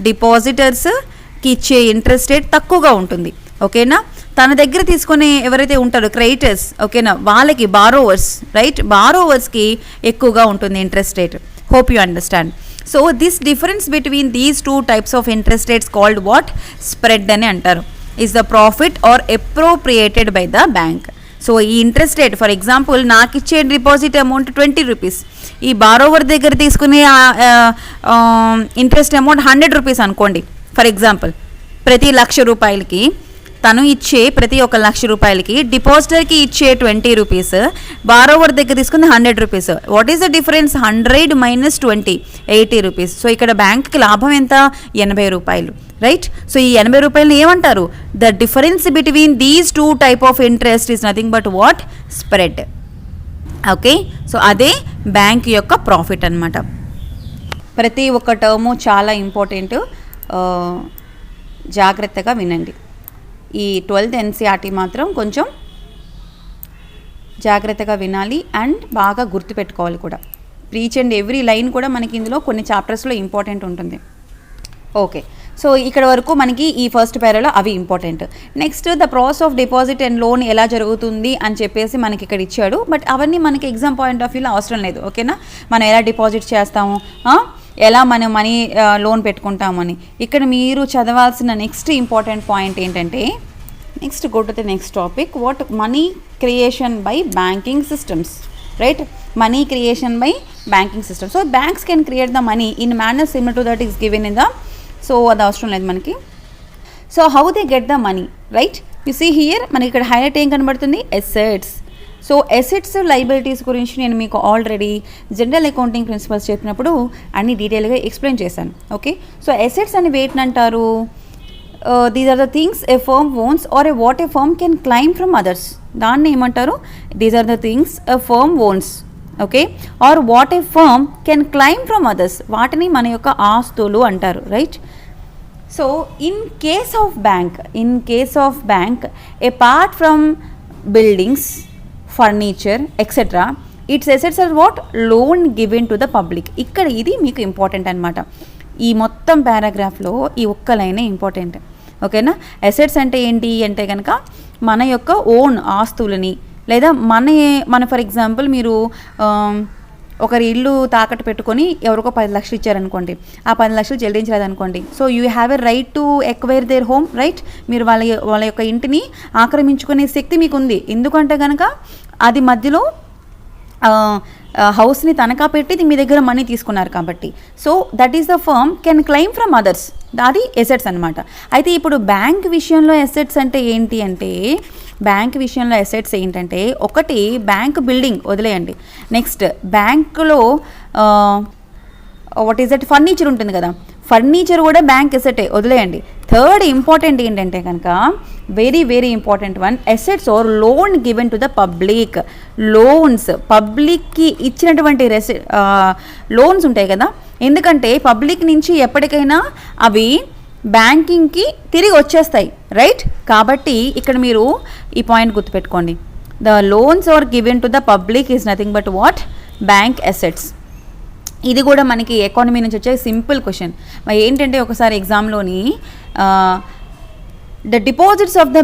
డిపాజిటర్స్కి ఇచ్చే ఇంట్రెస్ట్ రేట్ తక్కువగా ఉంటుంది. ఓకేనా, తన దగ్గర తీసుకునే ఎవరైతే ఉంటారో క్రెడిటర్స్, ఓకేనా, వాళ్ళకి బారోవర్స్, రైట్, బారోవర్స్కి ఎక్కువగా ఉంటుంది interest rate. Hope you understand. So this difference between these two types of interest rates called what? Spread అని అంటారు. Is the profit or appropriated by the bank. So ఈ ఇంట్రెస్ట్ రేట్, ఫర్ ఎగ్జాంపుల్ నాకు ఇచ్చే deposit amount 20 rupees, ఈ borrower దగ్గర తీసుకునే interest amount 100 rupees అనుకోండి. For example, ప్రతి 1,00,000 రూపాయలకి తను ఇచ్చే ప్రతి 1,00,000 రూపాయలకి డిపాజిటర్కి ఇచ్చే 20 రూపీస్, బారోవర్ దగ్గర తీసుకుంది 100 rupees. What is the difference? 100 minus 20, 80 rupees. So ఇక్కడ బ్యాంక్కి లాభం ఎంత? 80 రూపాయలు, రైట్? సో ఈ 80 రూపాయలని ఏమంటారు? The difference between these two type of interest is nothing but what? Spread. Okay, so అదే బ్యాంక్ యొక్క ప్రాఫిట్ అనమాట. ప్రతి ఒక్క టర్ము చాలా ఇంపార్టెంట్, జాగ్రత్తగా వినండి. ఈ 12th NCERT మాత్రం కొంచెం జాగ్రత్తగా వినాలి అండ్ బాగా గుర్తుపెట్టుకోవాలి కూడా. ఈచ్ అండ్ ఎవ్రీ లైన్ కూడా మనకి ఇందులో కొన్ని చాప్టర్స్లో ఇంపార్టెంట్ ఉంటుంది. ఓకే, సో ఇక్కడ వరకు మనకి ఈ ఫస్ట్ పేరాలో అవి important. Next the process of deposit and loan ఎలా జరుగుతుంది అని చెప్పేసి మనకి ఇక్కడ ఇచ్చాడు. బట్ అవన్నీ మనకి ఎగ్జామ్ పాయింట్ ఆఫ్ వ్యూలో అవసరం లేదు. ఓకేనా, మనం ఎలా డిపాజిట్ చేస్తాము, ఎలా మనం మనీ లోన్ పెట్టుకుంటామని. ఇక్కడ మీరు చదవాల్సిన నెక్స్ట్ ఇంపార్టెంట్ పాయింట్ ఏంటంటే, next go to the next topic, what money creation by banking systems, right? Money creation by banking system. So banks can create the money in manner similar to that is given in the, so అది అవసరం లేదు మనకి. So how they get the money, right? You see here మనకి ఇక్కడ highlight ఏం కనబడుతుంది, assets. So assets liabilities గురించి నేను మీకు ఆల్రెడీ జనరల్ అకౌంటింగ్ ప్రిన్సిపల్స్ చెప్పినప్పుడు అన్ని డీటెయిల్గా ఎక్స్ప్లెయిన్ చేశాను. ఓకే, సో ఎసెట్స్ అని వేటిని అంటారు, these are the things a firm owns or a what a firm can claim from others. దాన్ని ఏమంటారు, these are the things a firm owns, okay, or what a firm can claim from others. వాటిని మన యొక్క ఆస్తులు అంటారు, right? So in case of bank apart from buildings, furniture etcetera, its assets are what, loan given to the public. ఇక్కడ ఇది మీకు important అనమాట. ఈ మొత్తం పారాగ్రాఫ్లో ఈ ఒక్క లైనే ఇంపార్టెంట్. ఓకేనా, ఎసెట్స్ అంటే ఏంటి అంటే కనుక మన యొక్క ఓన్ ఆస్తులని, లేదా మన ఫర్ ఎగ్జాంపుల్ మీరు ఒకరి ఇల్లు తాకట్టు పెట్టుకొని ఎవరికో 10 లక్షలు ఇచ్చారనుకోండి, ఆ 10 లక్షలు చెల్లించలేదనుకోండి, so you have a right to acquire their home, right? మీరు వాళ్ళ యొక్క ఇంటిని ఆక్రమించుకునే శక్తి మీకు ఉంది. ఎందుకంటే కనుక అది మధ్యలో హౌస్ని తనఖా పెట్టి మీ దగ్గర మనీ తీసుకున్నారు కాబట్టి. So that is the firm can claim from others, అది ఎసెట్స్ అనమాట. అయితే ఇప్పుడు బ్యాంక్ విషయంలో ఎసెట్స్ అంటే ఏంటి అంటే, బ్యాంక్ విషయంలో ఎసెట్స్ ఏంటంటే, ఒకటి బ్యాంక్ బిల్డింగ్ వదిలేయండి, నెక్స్ట్ బ్యాంకులో వాట్ ఈస్ దట్, ఫర్నిచర్ ఉంటుంది కదా, ఫర్నిచర్ కూడా బ్యాంక్ ఎసెటే, వదిలేయండి. థర్డ్ ఇంపార్టెంట్ ఏంటంటే కనుక, very very important one, assets are loan given to the public. Loans, పబ్లిక్కి ఇచ్చినటువంటి లోన్స్ ఉంటాయి కదా, ఎందుకంటే పబ్లిక్ నుంచి ఎప్పటికైనా అవి బ్యాంకింగ్కి తిరిగి వచ్చేస్తాయి, రైట్? కాబట్టి ఇక్కడ మీరు ఈ పాయింట్ గుర్తుపెట్టుకోండి, the loans are given to the public is nothing but what, bank assets. ఇది కూడా మనకి ఎకానమీ నుంచి వచ్చే సింపుల్ క్వశ్చన్. మరి ఏంటంటే ఒకసారి ఎగ్జామ్లోని the deposits of the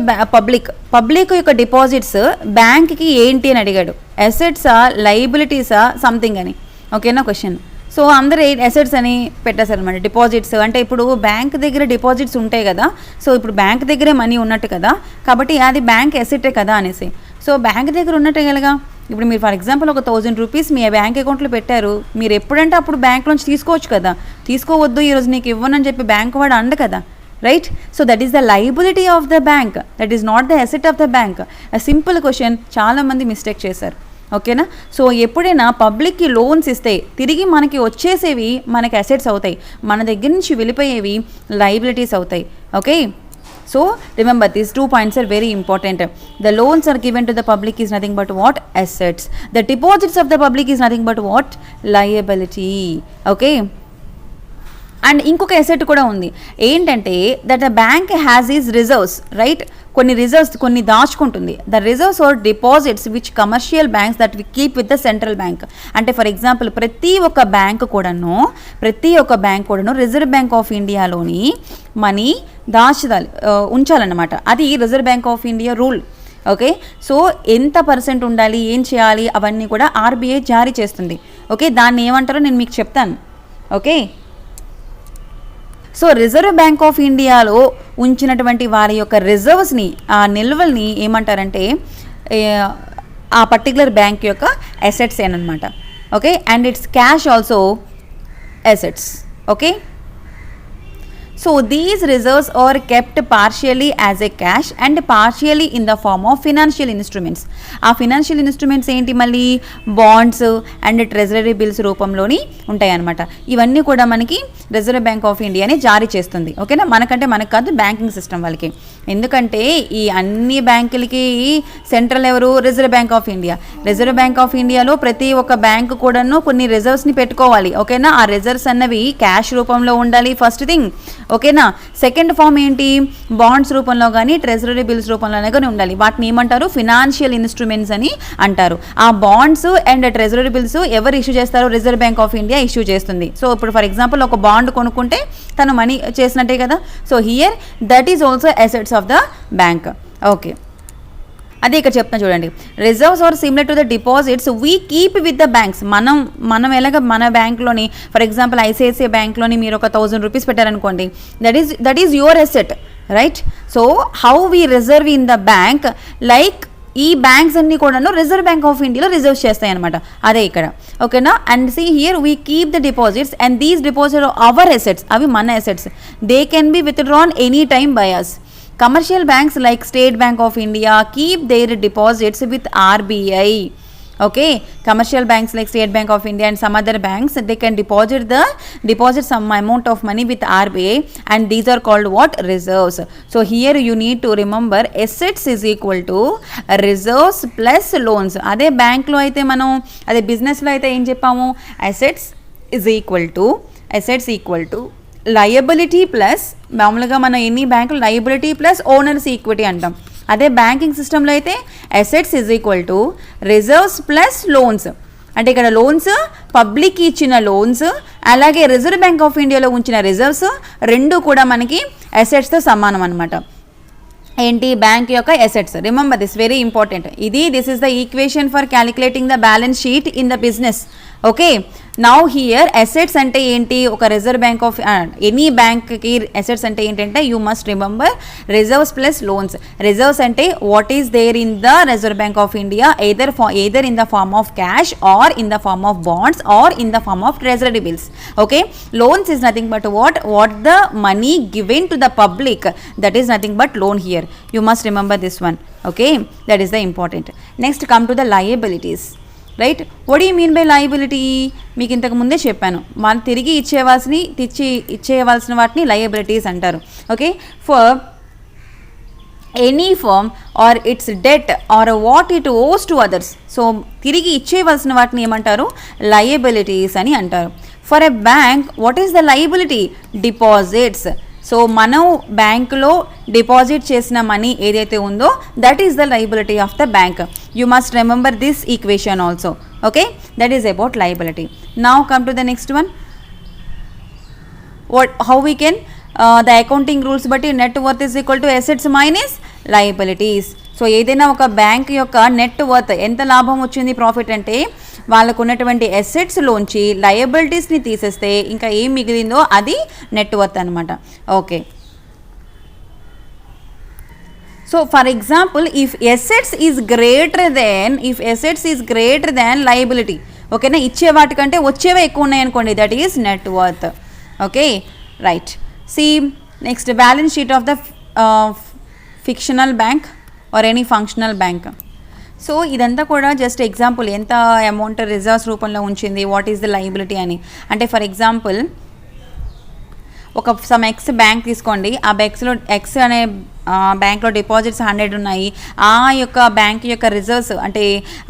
public యొక్క డిపాజిట్స్ బ్యాంక్కి ఏంటి అని అడిగాడు. ఎసెట్సా, లైబిలిటీసా, సంథింగ్ అని. ఓకేనా క్వశ్చన్. సో అందరూ ఎసెట్స్ అని పెట్టేశారు అనమాట. డిపాజిట్స్ అంటే ఇప్పుడు బ్యాంక్ దగ్గర డిపాజిట్స్ ఉంటాయి కదా, సో ఇప్పుడు బ్యాంక్ దగ్గరే మనీ ఉన్నట్టు కదా, కాబట్టి అది బ్యాంక్ ఎసెటే కదా అనేసి. సో బ్యాంక్ దగ్గర ఉన్నట్టే కలగా. ఇప్పుడు మీరు ఫర్ ఎగ్జాంపుల్ ఒక 1000 రూపీస్ మీ బ్యాంక్ అకౌంట్లో పెట్టారు, మీరు ఎప్పుడంటే అప్పుడు బ్యాంక్ నుంచి తీసుకోవచ్చు కదా, తీసుకోవద్దు ఈరోజు నీకు ఇవ్వనని చెప్పి బ్యాంక్ వాడు అండ కదా, right? So that is the liability of the bank, that is not the asset of the bank. Simple question, చాలామంది మిస్టేక్ చేశారు. ఓకేనా, సో ఎప్పుడైనా పబ్లిక్కి లోన్స్ ఇస్తే తిరిగి మనకి వచ్చేసేవి మనకి అసెట్స్ అవుతాయి, మన దగ్గర నుంచి వెళ్ళిపోయేవి లైబిలిటీస్ అవుతాయి. Okay, so remember these 2 points are very important. The loans are given to the public is nothing but what, assets. The deposits of the public is nothing but what, liability. Okay, and ఇంకొక asset కూడా ఉంది ఏంటంటే, that the bank has is reserves, right? కొన్ని reserves కొన్ని దాచుకుంటుంది. The reserves are deposits which commercial banks that we keep with the central bank. అంటే for example ప్రతి ఒక్క బ్యాంక్ కూడాను రిజర్వ్ బ్యాంక్ ఆఫ్ ఇండియాలోని మనీ ఉంచాలన్నమాట. అది reserve bank of India rule. Okay, so ఎంత పర్సెంట్ ఉండాలి, ఏం చేయాలి, అవన్నీ కూడా ఆర్బీఐ జారీ చేస్తుంది. ఓకే, దాన్ని ఏమంటారో నేను మీకు చెప్తాను. Okay, so reserve bank of ఇండియాలో ఉంచినటువంటి వారి యొక్క రిజర్వ్స్ని, ఆ నిల్వల్ని ఏమంటారంటే ఆ పర్టికులర్ బ్యాంక్ యొక్క అసెట్స్ ఏనమాట. Okay, and it's cash also assets. Okay, so these reserves are kept partially as a cash and partially in the form of financial instruments. ఆ ఫినాన్షియల్ ఇన్స్ట్రుమెంట్స్ ఏంటి, మళ్ళీ బాండ్స్ అండ్ ట్రెజరీ బిల్స్ రూపంలోని ఉంటాయి అన్నమాట. ఇవన్నీ కూడా మనకి రిజర్వ్ బ్యాంక్ ఆఫ్ ఇండియానే జారీ చేస్తుంది. ఓకేనా, మనకు కాదు, బ్యాంకింగ్ సిస్టమ్ వాళ్ళకి. ఎందుకంటే ఈ అన్ని బ్యాంకులకి సెంట్రల్ ఎవరు, reserve bank of India. Reserve bank of ఇండియాలో ప్రతి ఒక్క బ్యాంకు కూడాను కొన్ని రిజర్వ్స్ని పెట్టుకోవాలి. ఓకేనా, ఆ రిజర్వ్స్ అన్నవి క్యాష్ రూపంలో ఉండాలి ఫస్ట్ థింగ్. ఓకేనా. సెకండ్ ఫామ్ ఏంటి, బాండ్స్ రూపంలో కానీ ట్రెజరీ బిల్స్ రూపంలోనే కానీ ఉండాలి. వాటిని ఏమంటారు, ఫినాన్షియల్ ఇన్స్ట్రుమెంట్స్ అని అంటారు. ఆ బాండ్స్ అండ్ ట్రెజరీ బిల్స్ ఎవరు ఇష్యూ చేస్తారు, reserve bank of India issue చేస్తుంది. సో ఇప్పుడు ఫర్ ఎగ్జాంపుల్ ఒక బాండ్ కొనుక్కుంటే తను మనీ చేసినట్టే కదా. So here that is also assets of the bank. Okay, అదే ఇక్కడ చెప్తున్నా చూడండి. Reserves are similar to the deposits we keep with the banks. మనం ఎలాగ మన బ్యాంక్లోని ఫర్ ఎగ్జాంపుల్ ఐసిఐసిఐ బ్యాంక్లోని మీరు ఒక 1000 రూపీస్ పెట్టారనుకోండి, that is your asset, right. So how we reserve in the bank, like ఈ బ్యాంక్స్ అన్ని కూడాను రిజర్వ్ బ్యాంక్ ఆఫ్ ఇండియాలో రిజర్వ్ చేస్తాయి అనమాట. అదే ఇక్కడ, ఓకేనా. And see here we keep the deposits and these deposit our assets, అవి మన assets. They can be withdrawn any time by us. Commercial banks like State Bank of India keep their deposits with RBI. Okay, commercial banks like State Bank of India and some other banks, they can deposit some amount of money with RBI, and these are called what, reserves. So here you need to remember assets is equal to reserves plus loans. అదే bank లో అయితే మనం, అదే business లో అయితే ఏం చెప్పాము, assets is equal to liability plus, మామూలుగా మనం ఎన్ని బ్యాంకులు లయబిలిటీ ప్లస్ ఓనర్స్ ఈక్విటీ అంటాం. అదే బ్యాంకింగ్ సిస్టంలో అయితే assets is equal to reserves plus loans. అంటే ఇక్కడ లోన్స్ పబ్లిక్ ఇచ్చిన లోన్స్, అలాగే రిజర్వ్ బ్యాంక్ ఆఫ్ ఇండియాలో ఉంచిన రిజర్వ్స్ రెండు కూడా మనకి అసెట్స్తో సమానం అనమాట. ఏంటి, బ్యాంక్ యొక్క assets. Remember this, very important. This is the equation for calculating the balance sheet in the business. Okay, now here assets అంటే ఏంటి, ఒక రిజర్వ్ బ్యాంక్ ఆఫ్ ఎనీ బ్యాంక్కి అసెట్స్ అంటే ఏంటంటే you must remember reserves plus loans. Reserves అంటే what is there in the reserve bank of India, either in the form of cash or in the form of bonds or in the form of treasury bills. Okay, loans is nothing but what the money given to the public, that is nothing but loan here. You must remember this one. Okay, that is the important. Next come to the liabilities, right. What do you mean by liability? మీకు ఇంతకు ముందే చెప్పాను, మనం తిరిగి ఇచ్చేయవలసిన వాటిని liabilities అంటారు. Okay, for any firm or its debt or what it owes to others. So తిరిగి ఇచ్చేయవలసిన వాటిని ఏమంటారు, లయబిలిటీస్ అని అంటారు. For a bank what is the liability, deposits. So మనం బ్యాంకులో డిపాజిట్ చేసిన మనీ ఏదైతే ఉందో that is the liability of the bank. You must remember this equation also. Okay, that is about liability. Now come to the next one. How we can the accounting rules బట్టి net worth is equal to assets minus liabilities. So ఏదైనా ఒక bank యొక్క net worth, ఎంత లాభం వచ్చింది, profit అంటే వాళ్ళకు ఉన్నటువంటి అసెట్స్లోంచి లయబిలిటీస్ని తీసేస్తే ఇంకా ఏం మిగిలిందో అది నెట్ వర్త్ అనమాట. Okay, so for example if assets is greater than liability, ఓకేనా, ఇచ్చే వాటికంటే వచ్చేవే ఎక్కువ ఉన్నాయనుకోండి, that is net worth. Okay, right. See next, balance sheet of the fictional bank or any functional bank. So ఇదంతా కూడా just example, ఎంత amount reserves రూపంలో ఉంచింది, వాట్ ఈస్ ద లయబిలిటీ అని. అంటే ఫర్ ఎగ్జాంపుల్ ఒక సమ్ ఎక్స్ బ్యాంక్ తీసుకోండి, ఆ ఎక్స్ అనే బ్యాంక్లో డిపాజిట్స్ 100 ఉన్నాయి, ఆ యొక్క బ్యాంక్ యొక్క రిజర్వ్స్ అంటే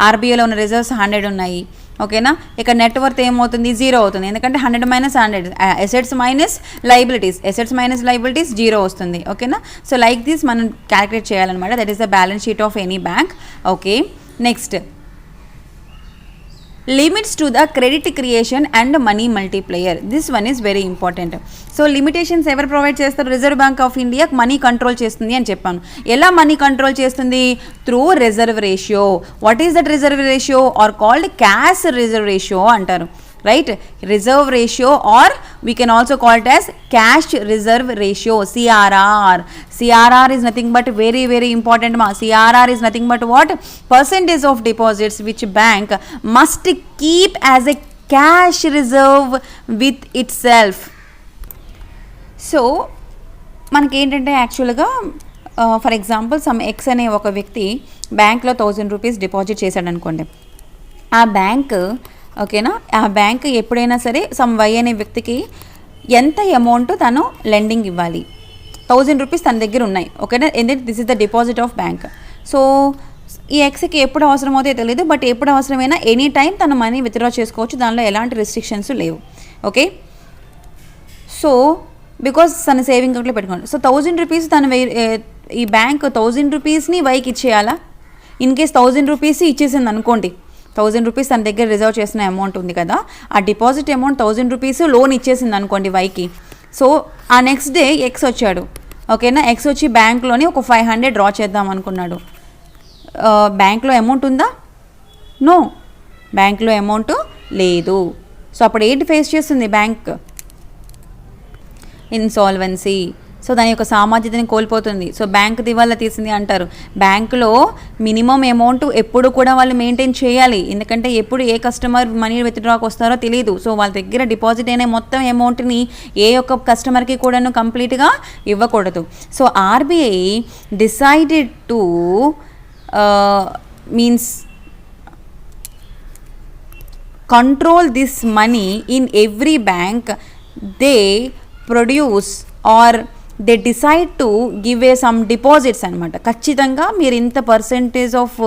ఆర్బీఐలో ఉన్న రిజర్వ్స్ 100 ఉన్నాయి. ఓకేనా, ఇక నెట్ వర్త్ ఏమవుతుంది, 0 అవుతుంది. ఎందుకంటే 100 మైనస్ 100, అసెట్స్ మైనస్ లయబిలిటీస్ 0 వస్తుంది. ఓకేనా, సో లైక్ దిస్ మనం క్యాలిక్యులేట్ చేయాలన్నమాట. That is the balance sheet of any bank. Okay, next, limits to the credit creation and money multiplier. This one is very important. So limitations ఎవరు provide చేస్తారు, reserve bank of India money control చేస్తుంది అని చెప్పాను. ఎలా money control చేస్తుంది, through reserve ratio. What is that reserve ratio, or called cash reserve ratio అంటారు, right. Reserve ratio or we can also call it as cash reserve ratio, CRR. CRR is nothing but very important. CRR is nothing but what, percentage of deposits which bank must keep as a cash reserve with itself. So మనకి ఏంటంటే యాక్చువల్గా for example some X అనే ఒక వ్యక్తి బ్యాంక్లో 1000 rupees deposit చేశాడు అనుకోండి. ఆ బ్యాంక్, ఓకేనా, ఆ బ్యాంక్ ఎప్పుడైనా సరే సమ్ వై అనే వ్యక్తికి ఎంత అమౌంట్ తను లెండింగ్ ఇవ్వాలి, 1000 రూపీస్ తన దగ్గర ఉన్నాయి. ఓకేనా, ఎందుకంటే this is the deposit of bank. So ఈ ఎక్స్కి ఎప్పుడు అవసరమవుతే తెలియదు, బట్ ఎప్పుడు అవసరమైనా ఎనీ టైం తన మనీ విత్డ్రా చేసుకోవచ్చు, దానిలో ఎలాంటి రెస్ట్రిక్షన్స్ లేవు. ఓకే, సో బికాస్ తన సేవింగ్ అకౌంట్లో పెట్టుకోండి. సో 1000 రూపీస్ తను ఈ బ్యాంక్ 1000 రూపీస్ని వైకి ఇచ్చేయాలా? ఇన్ కేస్ 1000 రూపీస్ ఇచ్చేసింది అనుకోండి, 1000 రూపీస్ తన దగ్గర రిజర్వ్ చేసిన అమౌంట్ ఉంది కదా, ఆ డిపాజిట్ అమౌంట్ 1000 రూపీస్ లోన్ ఇచ్చేసింది అనుకోండి వైకి. సో ఆ నెక్స్ట్ డే ఎక్స్ వచ్చాడు, ఓకేనా, ఎక్స్ వచ్చి బ్యాంక్లోని ఒక 500 డ్రా చేద్దాం అనుకున్నాడు. బ్యాంక్లో అమౌంట్ ఉందా? నో, బ్యాంక్లో అమౌంట్ లేదు. సో అప్పుడు ఏంటి ఫేస్ చేస్తుంది బ్యాంక్? ఇన్సాల్వెన్సీ. సో దాని యొక్క సామాజికతని కోల్పోతుంది. సో బ్యాంక్ దివాలా తీసింది అంటారు. బ్యాంకులో మినిమం అమౌంట్ ఎప్పుడు కూడా వాళ్ళు మెయింటైన్ చేయాలి, ఎందుకంటే ఎప్పుడు ఏ కస్టమర్ మనీ విత్డ్రాకి వస్తారో తెలియదు. సో వాళ్ళ దగ్గర డిపాజిట్ అయిన మొత్తం అమౌంట్ని ఏ ఒక్క కస్టమర్కి కూడాను కంప్లీట్గా ఇవ్వకూడదు. So RBI decided to means control this money in every bank they produce or they decide to give some deposits అనమాట. ఖచ్చితంగా మీరు ఇంత పర్సెంటేజ్ ఆఫ్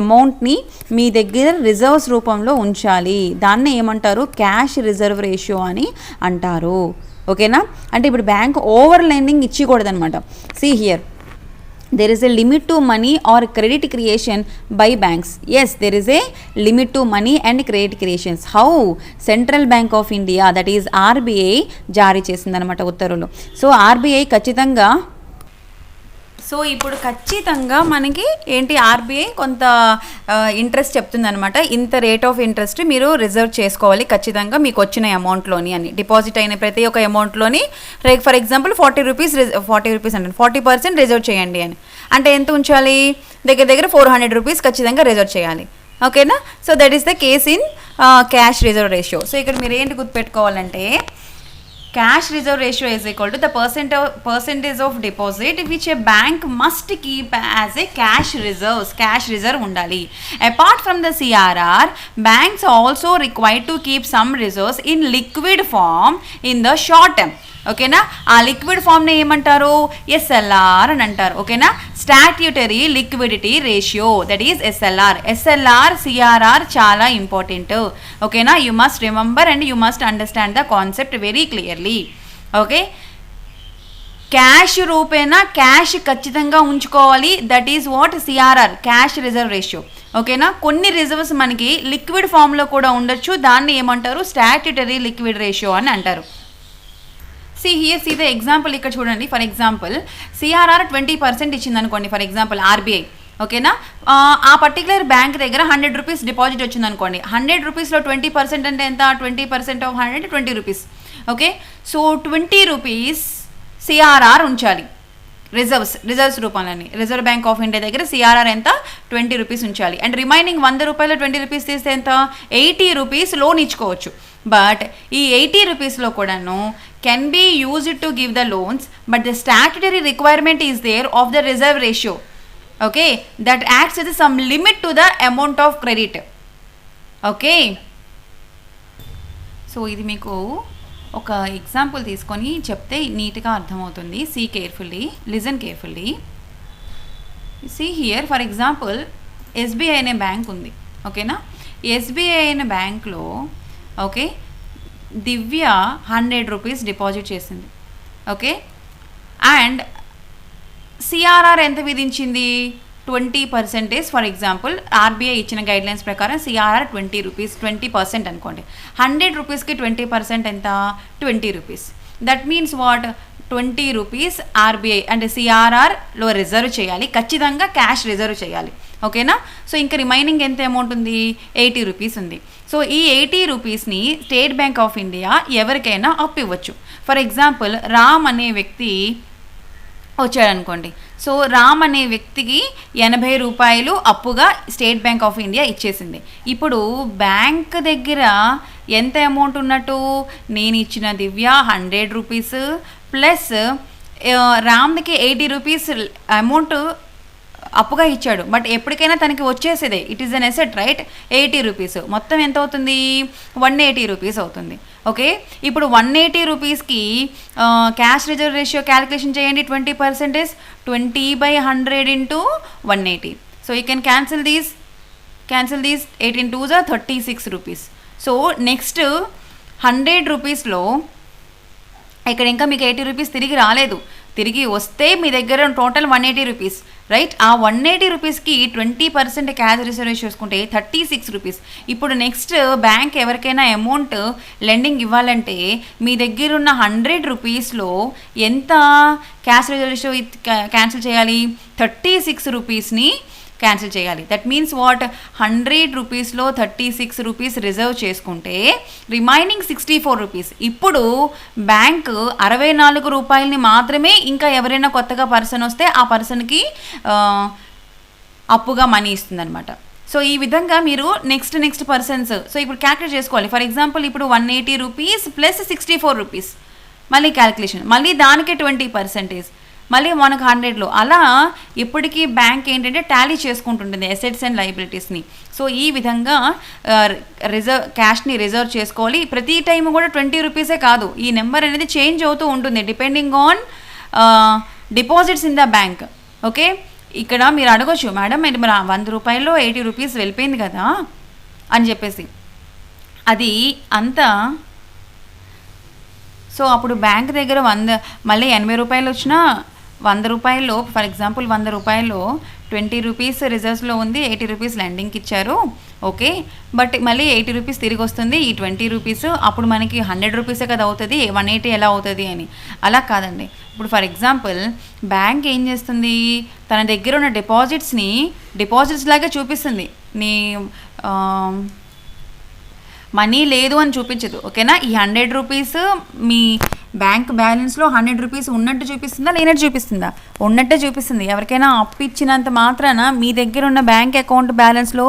అమౌంట్ని మీ దగ్గర రిజర్వ్స్ రూపంలో ఉంచాలి. దాన్ని ఏమంటారు? క్యాష్ రిజర్వ్ రేషియో అని అంటారు. ఓకేనా? అంటే ఇప్పుడు బ్యాంక్ ఓవర్ లెండింగ్ ఇచ్చకూడదనమాట. See here, there is a limit to money or credit creation by banks. Yes, there is a limit to money and credit creations. How? Central Bank of India, that is RBI జారీ చేసిందనమాట ఉత్తర్వులు. So RBI ఖచ్చితంగా, so ఇప్పుడు ఖచ్చితంగా మనకి ఏంటి, RBI కొంత interest చెప్తుందనమాట. ఇంత రేట్ ఆఫ్ ఇంట్రెస్ట్ మీరు రిజర్వ్ చేసుకోవాలి ఖచ్చితంగా మీకు వచ్చిన అమౌంట్లోని అని, డిపాజిట్ అయిన ప్రతి ఒక్క అమౌంట్లోని. ఫర్ ఎగ్జాంపుల్ 40 రూపీస్ అంటే 40% రిజర్వ్ చేయండి అని అంటే ఎంత ఉంచాలి? దగ్గర దగ్గర 400 రూపీస్ ఖచ్చితంగా రిజర్వ్ చేయాలి. ఓకేనా? So that is the case in cash reserve ratio. So ఇక్కడ మీరు ఏంటి గుర్తుపెట్టుకోవాలంటే, cash reserve ratio is equal to the percentage of deposit which a bank must keep as a cash reserve undali. Apart from the CRR, banks are also required to keep some reserves in liquid form in the short term. ఓకేనా? ఆ liquid ఫామ్ని ఏమంటారు? SLR అని అంటారు. ఓకేనా? Statutory liquidity ratio, that is SLR. SLR CRR చాలా important. ఓకేనా? You must remember and you must understand the concept very clearly. Okay, cash రూపేనా క్యాష్ ఖచ్చితంగా ఉంచుకోవాలి, that is what CRR, cash reserve ratio. ఓకేనా? కొన్ని రిజర్వ్స్ మనకి liquid ఫామ్లో కూడా ఉండొచ్చు, దాన్ని ఏమంటారు? స్టాట్యూటరీ లిక్విడ్ రేషియో అని అంటారు. see the example ఇక్కడ చూడండి. ఫర్ ఎగ్జాంపుల్ సిఆర్ఆర్ 20% ఇచ్చింది అనుకోండి, ఫర్ ఎగ్జాంపుల్ ఆర్బీఐ. ఓకేనా? ఆ పర్టికులర్ బ్యాంక్ దగ్గర 100 రూపీస్ డిపాజిట్ వచ్చింది అనుకోండి. 100 రూపీస్లో 20% అంటే ఎంత? 20% of 100 20 rupees. Okay, so 20 rupees CRR ఉంచాలి రిజర్వ్స్ రూపంలోని. రిజర్వ్ బ్యాంక్ ఆఫ్ ఇండియా దగ్గర సిఆర్ఆర్ ఎంత? 20 రూపీస్ ఉంచాలి. అండ్ రిమైనింగ్ 100 రూపాయలు 20 రూపీస్ తీస్తే ఎంత? 80 రూపీస్ లోన్ ఇచ్చుకోవచ్చు. బట్ ఈ 80 రూపీస్లో కూడాను can be used to give the loans, but the statutory requirement is there of the reserve ratio, okay, that acts as some limit to the amount of credit. Okay, so ఇది మీకు ఒక example తీసుకొని చెప్తే నీట్గా అర్థమవుతుంది. see carefully, listen carefully. see here, for example SBI అనే bank ఉంది. ఓకేనా? ఎస్బీఐ అనే బ్యాంక్లో ఓకే దివ్య 100 రూపీస్ డిపాజిట్ చేసింది. ఓకే, అండ్ సిఆర్ఆర్ ఎంత విధించింది? 20%. ఫర్ ఎగ్జాంపుల్ ఆర్బీఐ ఇచ్చిన గైడ్లైన్స్ ప్రకారం సిఆర్ఆర్ 20 రూపీస్, 20% అనుకోండి. 100 రూపీస్కి 20% ఎంత? 20 rupees. That means what? 20 rupees RBI అంటే సిఆర్ఆర్లో రిజర్వ్ చేయాలి, ఖచ్చితంగా క్యాష్ రిజర్వ్ చేయాలి. ఓకేనా? సో ఇంకా రిమైనింగ్ ఎంత అమౌంట్ ఉంది? 80 రూపీస్ ఉంది. సో ఈ 80 రూపీస్ని స్టేట్ బ్యాంక్ ఆఫ్ ఇండియా ఎవరికైనా అప్పు ఇవ్వచ్చు. ఫర్ ఎగ్జాంపుల్ రామ్ అనే వ్యక్తి వచ్చాడనుకోండి. సో రామ్ అనే వ్యక్తికి 80 రూపాయలు అప్పుగా స్టేట్ బ్యాంక్ ఆఫ్ ఇండియా ఇచ్చేసింది. ఇప్పుడు బ్యాంక్ దగ్గర ఎంత అమౌంట్ ఉన్నట్టు? నేను ఇచ్చిన దివ్య 100 రూపీస్ ప్లస్ రామ్కి 80 రూపీస్ అమౌంట్ అప్పుగా ఇచ్చాడు. బట్ ఎప్పటికైనా తనకి వచ్చేసేదే, it is an asset right. 80 rupees మొత్తం ఎంత అవుతుంది? 180 రూపీస్ అవుతుంది. ఓకే, ఇప్పుడు 180 రూపీస్కి క్యాష్ రిజర్వ్ రేషియో క్యాలిక్యులేషన్ చేయండి. 20%, 20/100 into 180. So you can cancel these 18 2s are 36 rupees. So next 100 రూపీస్లో ఇక్కడ ఇంకా మీకు 80 రూపీస్ తిరిగి రాలేదు. తిరిగి వస్తే మీ దగ్గర టోటల్ 180 రూపీస్, రైట్? ఆ 180 రూపీస్కి 20% క్యాష్ రిజర్వ్ చూసుకుంటే 36 రూపీస్. ఇప్పుడు నెక్స్ట్ బ్యాంక్ ఎవరికైనా అమౌంట్ లెండింగ్ ఇవ్వాలంటే మీ దగ్గర ఉన్న 100 రూపీస్లో ఎంత క్యాష్ రిజర్వ్ క్యాన్సిల్ చేయాలి? 36 రూపీస్ని క్యాన్సిల్ చేయాలి. That means what? 100 రూపీస్లో 36 రూపీస్ రిజర్వ్ చేసుకుంటే రిమైనింగ్ 64 రూపీస్. ఇప్పుడు బ్యాంక్ 64 రూపాయలని మాత్రమే ఇంకా ఎవరైనా కొత్తగా పర్సన్ వస్తే ఆ పర్సన్కి అప్పుగా మనీ ఇస్తుందన్నమాట. సో ఈ విధంగా మీరు నెక్స్ట్ పర్సన్స్ సో ఇప్పుడు క్యాల్కులేట్ చేసుకోవాలి. ఫర్ ఎగ్జాంపుల్ ఇప్పుడు 180 రూపీస్ ప్లస్ 64 రూపీస్, మళ్ళీ క్యాల్కులేషన్, మళ్ళీ దానికే 20%, మళ్ళీ మనకు 100లో. అలా ఇప్పటికీ బ్యాంక్ ఏంటంటే టాలీ చేసుకుంటుంటుంది అసెట్స్ అండ్ లయబిలిటీస్ని. సో ఈ విధంగా క్యాష్ని రిజర్వ్ చేసుకోవాలి. ప్రతి టైం కూడా 20 రూపీసే కాదు, ఈ నెంబర్ అనేది చేంజ్ అవుతూ ఉంటుంది depending on deposits in the bank. Okay, ఇక్కడ మీరు అడగొచ్చు, మేడం మరి 100 రూపాయల్లో 80 రూపీస్ వెళ్ళిపోయింది కదా అని చెప్పేసి. అది అంతా సో అప్పుడు బ్యాంక్ దగ్గర మళ్ళీ 80 రూపాయలు వచ్చినా 100 రూపాయల్లో, ఫర్ ఎగ్జాంపుల్ 100 రూపాయల్లో 20 రూపీస్ రిజర్వ్స్లో ఉంది, 80 రూపీస్ లెండింగ్కి ఇచ్చారు. ఓకే, బట్ మళ్ళీ 80 రూపీస్ తిరిగి వస్తుంది. ఈ 20 రూపీస్ అప్పుడు మనకి 100 రూపీసే కదా అవుతుంది, 180 ఎలా అవుతుంది అని. అలా కాదండి. ఇప్పుడు ఫర్ ఎగ్జాంపుల్ బ్యాంక్ ఏం చేస్తుంది, తన దగ్గర ఉన్న డిపాజిట్స్ లాగే చూపిస్తుంది. నీ మనీ లేదు అని చూపించదు. ఓకేనా, ఈ 100 రూపీస్ మీ బ్యాంక్ బ్యాలెన్స్లో 100 రూపీస్ ఉన్నట్టు చూపిస్తుందా, లేనట్టు చూపిస్తుందా? ఉన్నట్టే చూపిస్తుంది. ఎవరికైనా అప్పు ఇచ్చినంత మాత్రాన మీ దగ్గర ఉన్న బ్యాంక్ అకౌంట్ బ్యాలెన్స్లో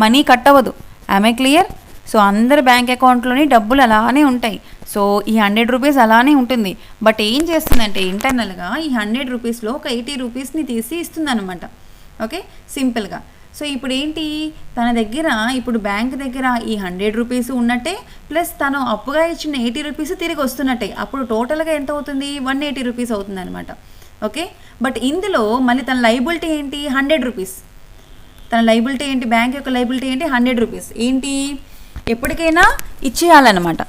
మనీ కట్ అవ్వదు. I clear? సో అందరు బ్యాంక్ అకౌంట్లోని డబ్బులు అలానే ఉంటాయి. సో ఈ 100 రూపీస్ అలానే ఉంటుంది. బట్ ఏం చేస్తుందంటే ఇంటర్నల్గా ఈ 100 రూపీస్లో ఒక 80 రూపీస్ని తీసి ఇస్తుంది అనమాట. ఓకే, సింపుల్గా. సో ఇప్పుడు ఏంటి, తన దగ్గర ఇప్పుడు బ్యాంక్ దగ్గర ఈ 100 రూపీస్ ఉన్నట్టే ప్లస్ తను అప్పుగా ఇచ్చిన 80 రూపీస్ తిరిగి వస్తున్నట్టే. అప్పుడు టోటల్గా ఎంత అవుతుంది? 180 రూపీస్ అవుతుంది అనమాట. ఓకే, బట్ ఇందులో మళ్ళీ తన లైబిలిటీ ఏంటి? 100 రూపీస్. తన లైబిలిటీ ఏంటి? బ్యాంక్ యొక్క లైబిలిటీ ఏంటి? 100 రూపీస్. ఏంటి, ఎప్పటికైనా ఇచ్చేయాలన్నమాట.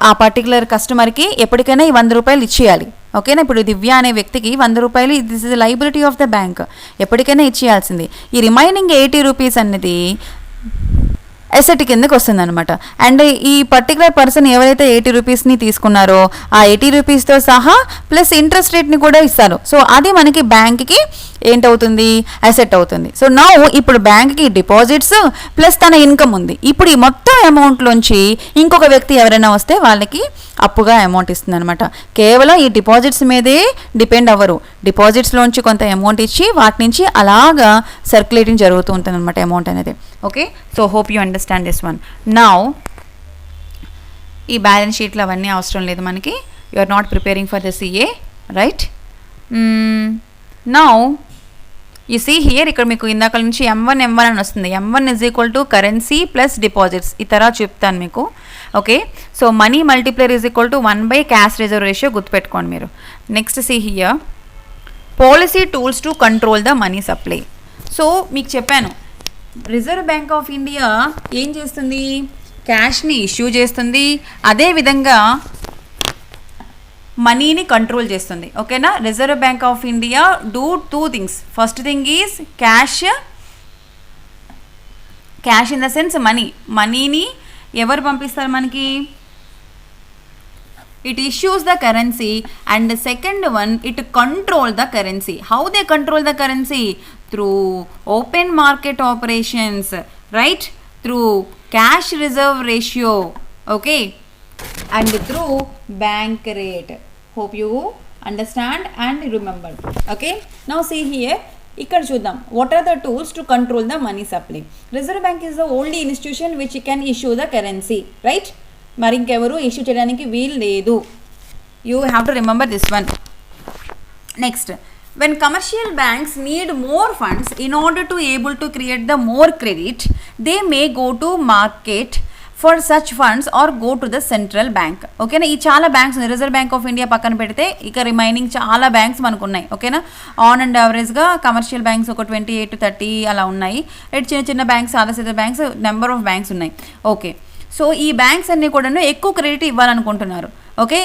ఆ పర్టికులర్ కస్టమర్కి ఎప్పటికైనా ఈ 100 రూపాయలు ఇచ్చేయాలి. ఓకేనా, ఇప్పుడు దివ్య అనే వ్యక్తికి 100 రూపాయలు, this is the liability of the bank, ఎప్పటికైనా ఇచ్చేయాల్సింది. ఈ రిమైనింగ్ 80 రూపీస్ అనేది ఎసెట్ కిందకి వస్తుంది అనమాట. అండ్ ఈ పర్టికులర్ పర్సన్ ఎవరైతే 80 రూపీస్ని తీసుకున్నారో ఆ 80 రూపీస్తో సహా ప్లస్ ఇంట్రెస్ట్ రేట్ని కూడా ఇస్తారు. సో అది మనకి బ్యాంక్కి ఏంటవుతుంది? అసెట్ అవుతుంది. సో నౌ ఇప్పుడు బ్యాంక్కి డిపాజిట్స్ ప్లస్ తన ఇన్కమ్ ఉంది. ఇప్పుడు ఈ మొత్తం అమౌంట్లోంచి ఇంకొక వ్యక్తి ఎవరైనా వస్తే వాళ్ళకి అప్పుగా అమౌంట్ ఇస్తుంది అనమాట. కేవలం ఈ డిపాజిట్స్ మీదే డిపెండ్ అవ్వరు. డిపాజిట్స్లోంచి కొంత అమౌంట్ ఇచ్చి వాటి నుంచి అలాగా సర్క్యులేటింగ్ జరుగుతూ ఉంటుంది అనమాట అమౌంట్ అనేది. Okay, so hope you understand this one. Now ఈ బ్యాలెన్స్ షీట్లు అవన్నీ అవసరం లేదు మనకి. You are not preparing for the CA, right? Now you see here, ఇక్కడ మీకు ఇందాక నుంచి M1 అని వస్తుంది. M1 is equal to currency plus deposits. ఈ తర చెప్తాను మీకు. Okay, so money multiplier is equal to 1 cash reserve ratio గుర్తుపెట్టుకోండి మీరు. Next see here, policy tools to control the money supply. So మీకు చెప్పాను, రిజర్వ్ బ్యాంక్ ఆఫ్ ఇండియా ఏం చేస్తుంది? క్యాష్ని ఇష్యూ చేస్తుంది, అదేవిధంగా మనీని కంట్రోల్ చేస్తుంది. ఓకేనా, reserve bank of India do 2 things. First thing is cash in the sense మనీని ఎవరు పంపిస్తారు మనకి? It issues the currency. And second one, it control the currency. How they control the currency? Through open market operations, right? Through cash reserve ratio, okay, and through bank rate. Hope you understand and remember. Okay, now see here, ఇక్కడ చూద్దాం, what are the tools to control the money supply? Reserve Bank is the only institution which can issue the currency, right? మరి ఇంకెవరు issue చేయడానికి వీలు లేదు. You have to remember this one. Next, when commercial banks need more funds in order to able to create the more credit, they may go to market for such funds or go to the central bank. ఓకేనా, ఈ చాలా banks ఉన్నాయి. Reserve bank of India పక్కన పెడితే ఇక remaining చాలా banks మనకు ఉన్నాయి. ఓకేనా, ఆన్ అండ్ యావరేజ్గా కమర్షియల్ బ్యాంక్స్ ఒక 28 to 30 అలా ఉన్నాయి. చిన్న చిన్న banks, Adarsh banks, number of banks ఉన్నాయి. ఓకే, సో ఈ బ్యాంక్స్ అన్నీ కూడా ఎక్కువ క్రెడిట్ ఇవ్వాలనుకుంటున్నారు. Okay,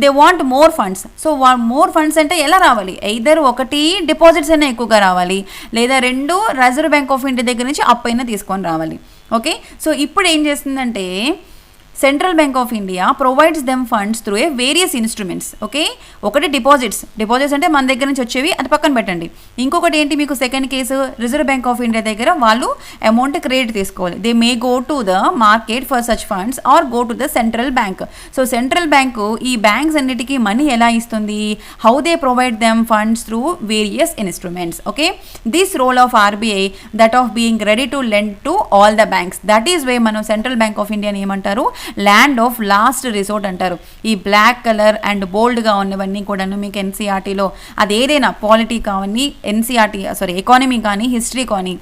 they want more funds. So more funds అంటే ఎలా రావాలి? ఎయిదర్ ఒకటి డిపాజిట్స్ అయినా ఎక్కువగా రావాలి, లేదా రెండు రిజర్వ్ బ్యాంక్ ఆఫ్ ఇండియా దగ్గర నుంచి అప్పు అయినా తీసుకొని రావాలి. ఓకే, సో ఇప్పుడు ఏం చేస్తుందంటే central bank of India provides them funds through a various instruments. Okay, ఒకటి డిపాజిట్స్ అంటే మన దగ్గర నుంచి వచ్చేవి, అది పక్కన పెట్టండి. ఇంకొకటి ఏంటి మీకు second case, reserve bank of India దగ్గర వాళ్ళు అమౌంట్ క్రెడిట్ తీసుకోవాలి. They may go to the market for such funds or go to the central bank. So central bank ఈ బ్యాంక్స్ అన్నిటికీ మనీ ఎలా ఇస్తుంది? How they provide them funds through various instruments. Okay, this role of RBI that of being ready to lend to all the banks, that is way మనం central bank of ఇండియాని ఏమంటారు? Land of last resort అంటారు. ఈ black colour and బోల్డ్గా ఉన్నవన్నీ కూడాను మీకు ఎన్సీఆర్టీలో అది ఏదైనా పాలిటీ కానీ ఎకానమీ కానీ హిస్టరీ కానీ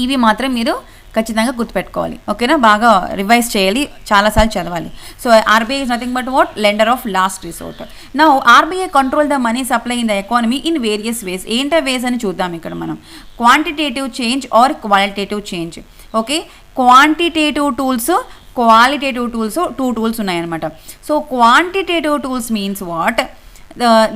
ఇవి మాత్రం మీరు ఖచ్చితంగా గుర్తుపెట్టుకోవాలి. ఓకేనా, బాగా రివైజ్ చేయాలి, చాలాసార్లు చదవాలి. So RBI is nothing but what? Lender of last resort. Now RBI control the money supply in the economy in various ways. ఏంటో వేస్ అని చూద్దాం ఇక్కడ మనం. Quantitative change or qualitative change. Okay, quantitative tools, qualitative tools, two tools ఉన్నాయన్నమాట. So quantitative tools means what?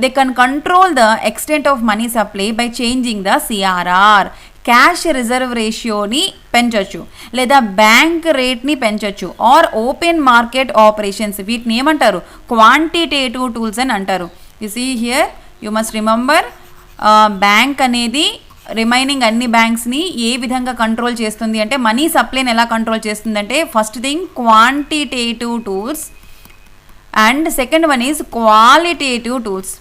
They can control the extent of money supply by changing the CRR. Cash reserve రేషియోని పెంచవచ్చు, లేదా bank రేట్ని పెంచవచ్చు, are open market operations. వీటిని ఏమంటారు? Quantitative tools అని అంటారు. You see here, you must remember, bank అనేది remaining అన్ని బ్యాంక్స్ని ఏ విధంగా కంట్రోల్ చేస్తుంది అంటే మనీ సప్లైని ఎలా కంట్రోల్ చేస్తుంది అంటే first thing quantitative tools and second one is qualitative tools.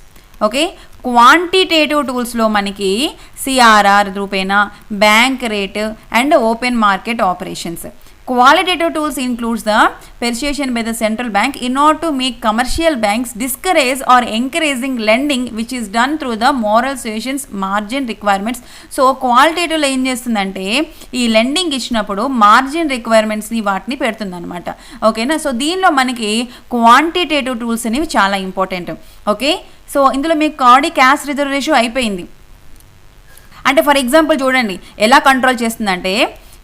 Okay, quantitative టూల్స్లో మనకి సిఆర్ఆర్ రూపేణా, bank rate and open market operations. Qualitative tools includes the persuasion by the central bank in order to make commercial banks discourage or encouraging lending which is done through the moral suasions margin requirements. So qualitative ఏం చేస్తుందంటే ఈ lending ఇచ్చినప్పుడు margin రిక్వైర్మెంట్స్ని వాటిని పెడుతుంది అనమాట. ఓకేనా, so దీనిలో మనకి క్వాంటిటేటివ్ టూల్స్ అనేవి చాలా ఇంపార్టెంట్. ఓకే, సో ఇందులో మీకు క్యాష్ రిజర్వ్ రేషియో అయిపోయింది అంటే ఫర్ ఎగ్జాంపుల్ చూడండి ఎలా కంట్రోల్ చేస్తుందంటే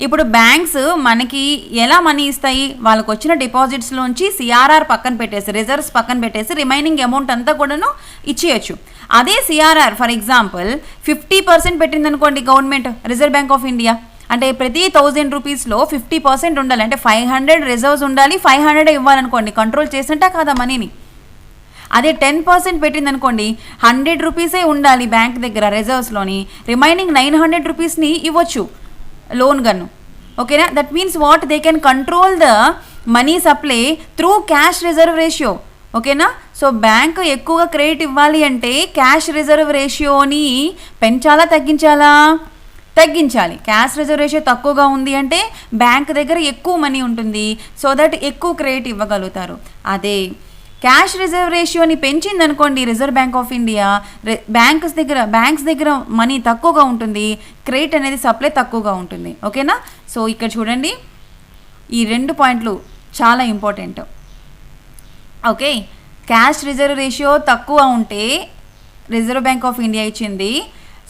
ఇప్పుడు బ్యాంక్స్ మనకి ఎలా మనీ ఇస్తాయి? వాళ్ళకు వచ్చిన డిపాజిట్స్లోంచి సిఆర్ఆర్ పక్కన పెట్టేసి, రిజర్వ్స్ పక్కన పెట్టేసి రిమైనింగ్ అమౌంట్ అంతా కూడాను ఇచ్చేయచ్చు. అదే సిఆర్ఆర్ ఫర్ ఎగ్జాంపుల్ 50% పెట్టిందనుకోండి government, reserve bank of India, అంటే ప్రతి 1000 రూపీస్లో 50% ఉండాలి, అంటే 500 రిజర్వ్స్ ఉండాలి, 500 ఇవ్వాలనుకోండి. కంట్రోల్ చేసినట్టే కాదా మనీని? అదే 10% పెట్టిందనుకోండి 100 రూపీసే ఉండాలి బ్యాంక్ దగ్గర రిజర్వ్స్లోని, రిమైనింగ్ 900 రూపీస్ని ఇవ్వచ్చు లోన్ గన్ను. ఓకేనా, that means what? They can control the money supply through cash reserve ratio. ఓకేనా, సో బ్యాంకు ఎక్కువగా క్రెడిట్ ఇవ్వాలి అంటే క్యాష్ రిజర్వ్ రేషియోని పెంచాలా తగ్గించాలా? తగ్గించాలి. క్యాష్ రిజర్వ్ రేషియో తక్కువగా ఉంది అంటే బ్యాంక్ దగ్గర ఎక్కువ మనీ ఉంటుంది, సో దట్ ఎక్కువ క్రెడిట్ ఇవ్వగలుగుతారు. అదే క్యాష్ రిజర్వ్ రేషియోని పెంచింది అనుకోండి reserve bank of India, banks దగ్గర మనీ తక్కువగా ఉంటుంది, క్రెడిట్ అనేది సప్లై తక్కువగా ఉంటుంది. ఓకేనా, సో ఇక్కడ చూడండి ఈ 2 పాయింట్లు చాలా important. Okay, cash reserve ratio తక్కువ ఉంటే రిజర్వ్ బ్యాంక్ ఆఫ్ ఇండియా ఇచ్చింది,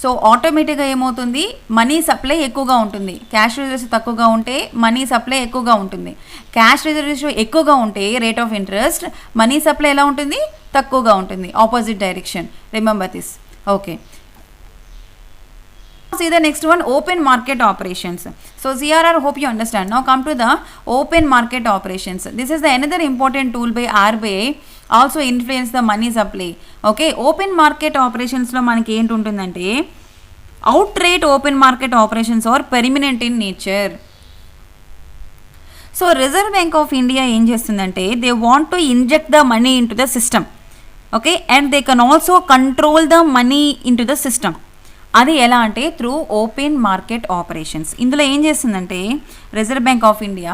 సో ఆటోమేటిక్గా ఏమవుతుంది? మనీ సప్లై ఎక్కువగా ఉంటుంది. క్యాష్ రిజర్వ్స్ తక్కువగా ఉంటే మనీ సప్లై ఎక్కువగా ఉంటుంది. క్యాష్ రిజర్వ్ ఎక్కువగా ఉంటే rate of interest, money supply ఎలా ఉంటుంది? తక్కువగా ఉంటుంది, opposite direction. Remember this. Okay, see the next one, open market operations. So CRR, hope you understand. Now come to the open market operations. This is the another important tool by RBI, also influence the money supply. Okay, open market operations లో మనకి ఏంటి ఉంటుందంటే outright open market operations are permanent in nature. So reserve bank of India ఏం చేస్తుందంటే they want to inject the money into the system. Okay, and they can also control the money into the system. అది ఎలా అంటే through open market operations. ఇందులో ఏం చేస్తుందంటే reserve bank of India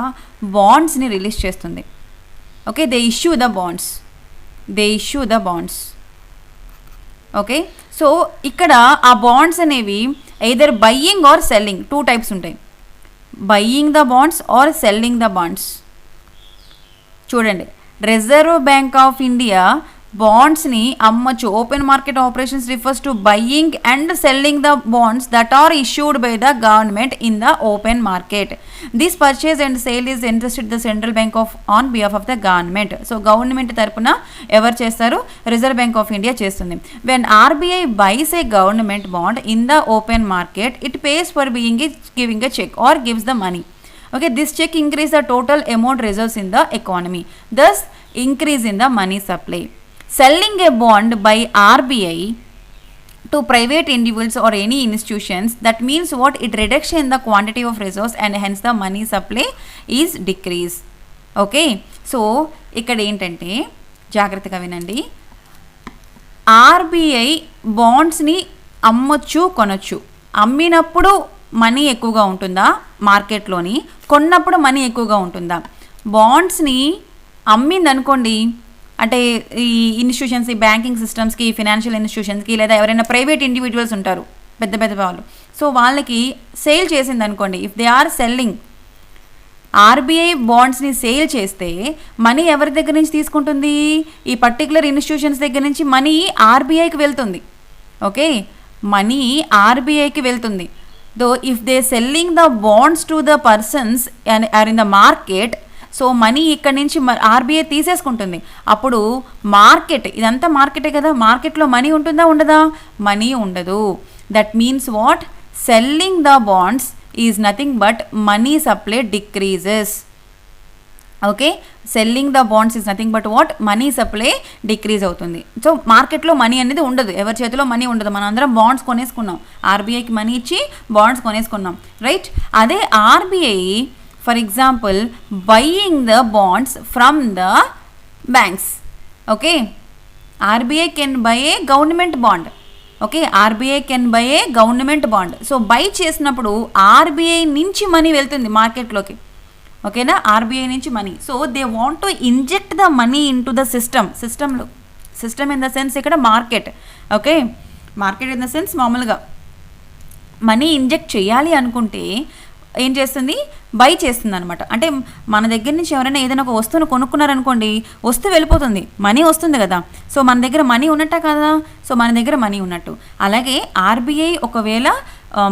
బాండ్స్ని release చేస్తుంది. Okay, they issue the bonds. Okay, so ఇక్కడ ఆ బాండ్స్ అనేవి either buying or selling, 2 types ఉంటాయి, buying the bonds or selling the bonds. చూడండి, రిజర్వ్ బ్యాంక్ ఆఫ్ ఇండియా బాండ్స్ని అమ్మచ్చు. Open market operations refers to buying and selling the bonds that are issued by the government in the open market. This purchase and sale is interested the central bank of on behalf of the government. So government తరపున ఎవరు చేస్తారు? Reserve bank of India చేస్తుంది. When RBI buys a government bond in the open market it pays for giving a cheque or gives the money. Okay, this check increase the total amount reserves in the economy, thus increase in the money supply. Selling a bond by RBI to private individuals or any institutions, that means what? It reduction in the quantity of reserves and hence the money supply is decrease. Okay, so ఇక్కడ ఏంటంటే జాగ్రత్తగా వినండి. RBI బాండ్స్ని అమ్మొచ్చు కొనొచ్చు. అమ్మినప్పుడు money ఎక్కువగా ఉంటుందా మార్కెట్లోని, కొన్నప్పుడు మనీ ఎక్కువగా ఉంటుందా? బాండ్స్ని అమ్మింది అనుకోండి, అంటే ఈ ఇన్స్టిట్యూషన్స్, ఈ బ్యాంకింగ్ సిస్టమ్స్కి, ఫినాన్షియల్ ఇన్స్టిట్యూషన్స్కి, లేదా ఎవరైనా ప్రైవేట్ ఇండివిజువల్స్ ఉంటారు పెద్ద పెద్ద వాళ్ళు, సో వాళ్ళకి సేల్ చేసింది అనుకోండి, if they are selling, RBI బాండ్స్ని సేల్ చేస్తే మనీ ఎవరి దగ్గర నుంచి తీసుకుంటుంది? ఈ పర్టికులర్ ఇన్స్టిట్యూషన్స్ దగ్గర నుంచి మనీ ఆర్బీఐకి వెళ్తుంది. ఓకే, మనీ ఆర్బీఐకి వెళ్తుంది. though if they selling the bonds to the persons and are in the market, so money ఇక్కడ నుంచి ఆర్బీఐ తీసేసుకుంటుంది. అప్పుడు మార్కెట్, ఇదంతా మార్కెటే కదా, మార్కెట్లో మనీ ఉంటుందా ఉండదా? మనీ ఉండదు. That means what? Selling the bonds is nothing but money supply decreases. Okay, selling the bonds is nothing but what? Money supply decrease అవుతుంది. సో మార్కెట్లో మనీ అనేది ఉండదు, ఎవరి చేతిలో మనీ ఉండదు. మనం అందరం బాండ్స్ కొనేసుకున్నాం, ఆర్బీఐకి మనీ ఇచ్చి బాండ్స్ కొనేసుకున్నాం, రైట్? అదే RBI for example buying the bonds from the banks. Okay, RBI can buy A government bond. Okay, RBI can buy A government bond. So by చేసినప్పుడు ఆర్బీఐ నుంచి money వెళ్తుంది మార్కెట్లోకి. ఓకేనా, RBI నుంచి money. So they want to inject the money into the సిస్టంలో. System in the sense ఇక్కడ market. Okay, market in the sense మామూలుగా money inject చేయాలి అనుకుంటే ఏం చేస్తుంది? బై చేస్తుంది అనమాట. అంటే మన దగ్గర నుంచి ఎవరైనా ఏదైనా ఒక వస్తువును కొనుక్కున్నారనుకోండి, వస్తువు వెళ్ళిపోతుంది, మనీ వస్తుంది కదా. సో మన దగ్గర మనీ ఉన్నట్ట కదా, సో మన దగ్గర మనీ ఉన్నట్టు. అలాగే ఆర్బీఐ ఒకవేళ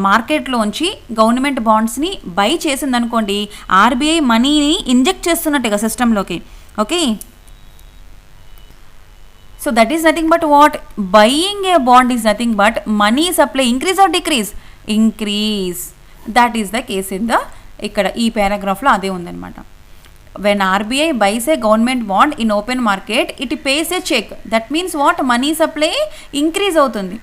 మార్కెట్లోంచి గవర్నమెంట్ బాండ్స్ని బై చేసిందనుకోండి, ఆర్బీఐ మనీని ఇంజెక్ట్ చేస్తున్నట్టుగా సిస్టంలోకి. Okay, so that is nothing but what? Buying a bond is nothing but money supply increase or decrease? Increase. That is the case in the, ఇక్కడ ఈ పారాగ్రాఫ్లో అదే ఉందన్నమాట. When RBI buys a government bond in open market it pays a cheque. That means what? Money supply increase అవుతుంది.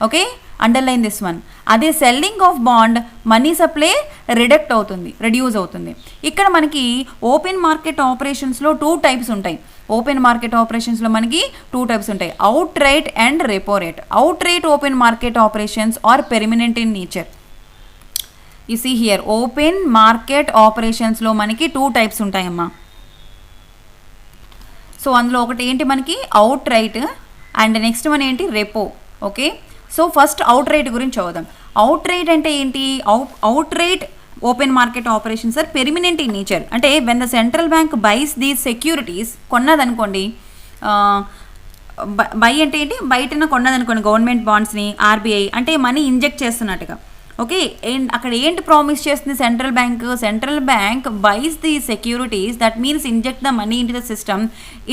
Okay, underline this one. అదే selling of bond money supply reduce అవుతుంది. ఇక్కడ మనకి ఓపెన్ మార్కెట్ ఆపరేషన్స్లో 2 types ఉంటాయి. Open market ఆపరేషన్స్లో మనకి 2 types ఉంటాయి, outright and repo rate. Outright open market operations are permanent in nature. You see here, open market ఆపరేషన్స్లో మనకి 2 టైప్స్ ఉంటాయమ్మా. సో అందులో ఒకటి ఏంటి మనకి? అవుట్ రైట్, అండ్ నెక్స్ట్ మన ఏంటి? Repo. Okay, so first outright గురించి చదువుదాం. అవుట్ రైట్ అంటే ఏంటి? Outright open market operations are permanent in nature. అంటే when the central bank buys these securities, కొన్నదనుకోండి, బై అంటే ఏంటి? బయటన కొన్నదనుకోండి గవర్నమెంట్ బాండ్స్ని ఆర్బీఐ, అంటే మనీ ఇంజెక్ట్ చేస్తున్నట్టుగా. ఓకే, అక్కడ ఏంటి ప్రామిస్ చేస్తుంది central bank? Central bank buys the securities, that means inject the money into the system.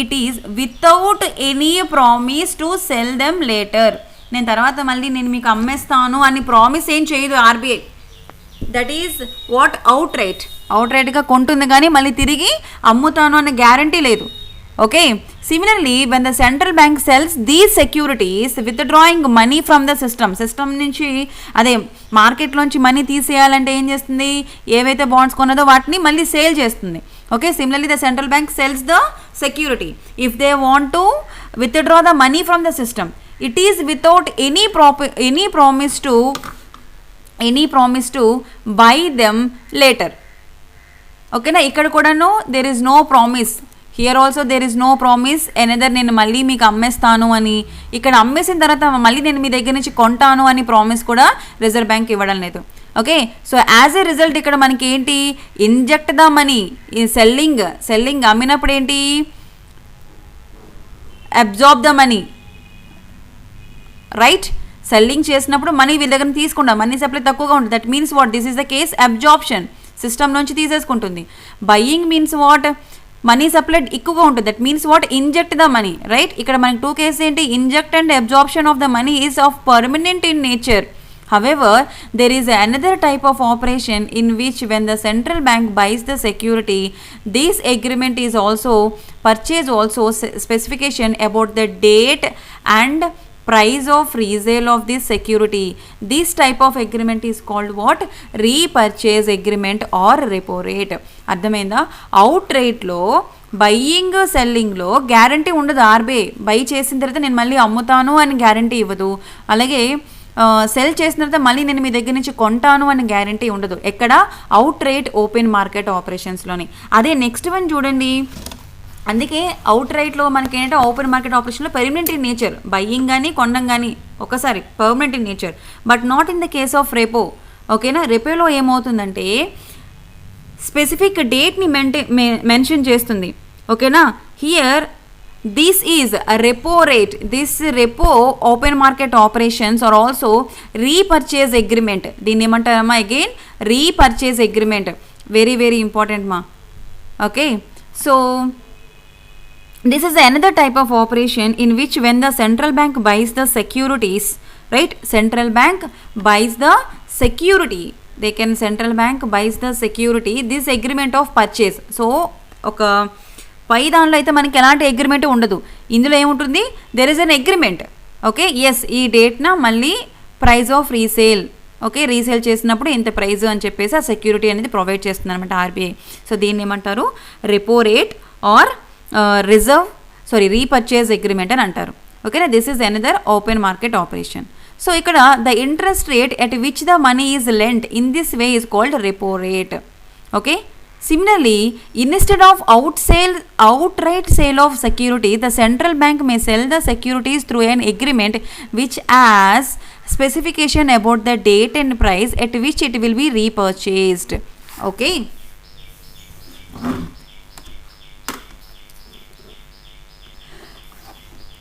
It is without any promise to cell them later. నేను తర్వాత మళ్ళీ నేను మీకు అమ్మేస్తాను అని ప్రామిస్ ఏం చేయదు RBI. That is what? Outright. అవుట్ రైట్గా కొంటుంది కానీ మళ్ళీ తిరిగి అమ్ముతాను అనే గ్యారంటీ లేదు. Okay, similarly when the central bank sells these securities withdrawing money from the system నుంచి, అదే మార్కెట్లోంచి మనీ తీసేయాలంటే ఏం చేస్తుంది? ఏవైతే బాండ్స్ కొన్నదో వాటిని మళ్ళీ సేల్ చేస్తుంది. Okay, similarly the central bank cells the security. If they want to withdraw the money from the system, it is without any promise to buy them later. Okay na, ikkada kodanu there is no promise. Here also there is no promise. Another నేను మళ్ళీ మీకు అమ్మేస్తాను అని, ఇక్కడ అమ్మేసిన తర్వాత మళ్ళీ నేను మీ దగ్గర నుంచి కొంటాను అని ప్రామిస్ కూడా రిజర్వ్ బ్యాంక్ ఇవ్వడం లేదు. Okay, so as a result ఇక్కడ మనకి ఏంటి? Inject the money. ఈ సెల్లింగ్ అమ్మినప్పుడు ఏంటి? Absorb the money, right. Selling చేసినప్పుడు మనీ వీళ్ళ దగ్గర తీసుకుంటాం, మనీ సప్లై తక్కువగా ఉంటుంది. That means what, this is the case absorption, system నుంచి తీసేసుకుంటుంది. Buying means what, money supply ఎక్కువగా ఉంటుంది. That means what, inject the money, right. ఇక్కడ మనకి 2 కేసెస్ ఏంటి, inject and absorption of the money is of permanent in nature. However, there is another type of operation in which when the central bank buys the security, this agreement is also purchase also specification about the date and price of resale of this security. This type of agreement is called what, repurchase agreement or repo rate. అర్థమైందా? Out రేట్లో buying సెల్లింగ్లో guarantee ఉండదు. RBI by చేసిన తర్వాత నేను మళ్ళీ అమ్ముతాను అని guarantee ఇవ్వదు. అలాగే సెల్ చేసిన తర్వాత మళ్ళీ నేను మీ దగ్గర నుంచి కొంటాను అని గ్యారంటీ ఉండదు. ఎక్కడ, అవుట్ రేట్ ఓపెన్ మార్కెట్ ఆపరేషన్స్లోని. అదే నెక్స్ట్ వన్ చూడండి. అందుకే అవుట్ రైట్లో మనకి ఏంటంటే ఓపెన్ మార్కెట్ ఆపరేషన్లో పర్మనెంట్ ఇన్ నేచర్, బయ్యింగ్ కానీ కొనడం కానీ ఒకసారి permanent in nature, but not in the case of repo. ఓకేనా? రెపోలో ఏమవుతుందంటే స్పెసిఫిక్ డేట్ని మెన్షన్ చేస్తుంది. ఓకేనా? Here this is a repo rate. This repo open market operations are also repurchase agreement. దీన్ని ఏమంటారమ్మా, again repurchase agreement. Very very important మా. Okay, so this is another type of operation in which when the central bank buys the securities, right, central bank buys the security, they can central bank buys the security, this agreement of purchase. So ఒక పై దానిలో అయితే మనకి ఎలాంటి agreement ఉండదు. ఇందులో ఏముంటుంది, there is an agreement. Okay, as ఈ డేట్న మళ్ళీ price of resale, okay, resale చేసినప్పుడు ఇంత ప్రైజ్ అని చెప్పేసి ఆ సెక్యూరిటీ అనేది ప్రొవైడ్ చేస్తుంది అనమాట ఆర్బీఐ. సో దీన్ని ఏమంటారు, repo rate or repurchase agreement అని అంటారు. ఓకేనా? This is another open market operation. So ఇక్కడ the interest rate at which the money is lent in this way is called repo rate. Okay, similarly, instead of outright sale of security, the central bank may sell the securities through an agreement which has specification about the date and price at which it will be repurchased. Okay,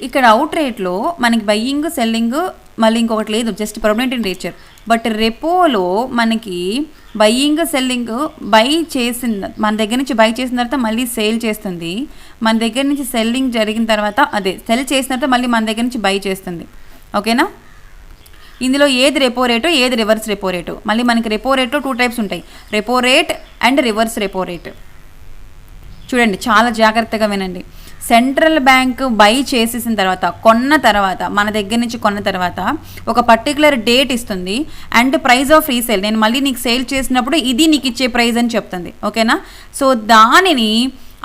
ఇక్కడ అవుట్ రేట్లో మనకి buying selling మళ్ళీ ఇంకొకటి లేదు, just permanent in nature. But రెపోలో మనకి buying selling, by చేసిన మన దగ్గర నుంచి బై చేసిన తర్వాత మళ్ళీ సేల్ చేస్తుంది, మన దగ్గర నుంచి సెల్లింగ్ జరిగిన తర్వాత అదే సెల్ చేసిన తర్వాత మళ్ళీ మన దగ్గర నుంచి బై చేస్తుంది. ఓకేనా? ఇందులో ఏది రెపో రేటో ఏది రివర్స్ రెపో రేటో. మళ్ళీ మనకి రెపో రేట్లో 2 టైప్స్ ఉంటాయి, repo rate and reverse repo rate. చూడండి, చాలా జాగ్రత్తగా వినండి. సెంట్రల్ బ్యాంక్ బై చేసేసిన తర్వాత, కొన్న తర్వాత, మన దగ్గర నుంచి కొన్న తర్వాత ఒక పర్టికులర్ డేట్ ఇస్తుంది అండ్ ప్రైస్ ఆఫ్ రీసేల్, నేను మళ్ళీ నీకు సేల్ చేసినప్పుడు ఇది నీకు ఇచ్చే ప్రైస్ అని చెప్తుంది. ఓకేనా? సో దానిని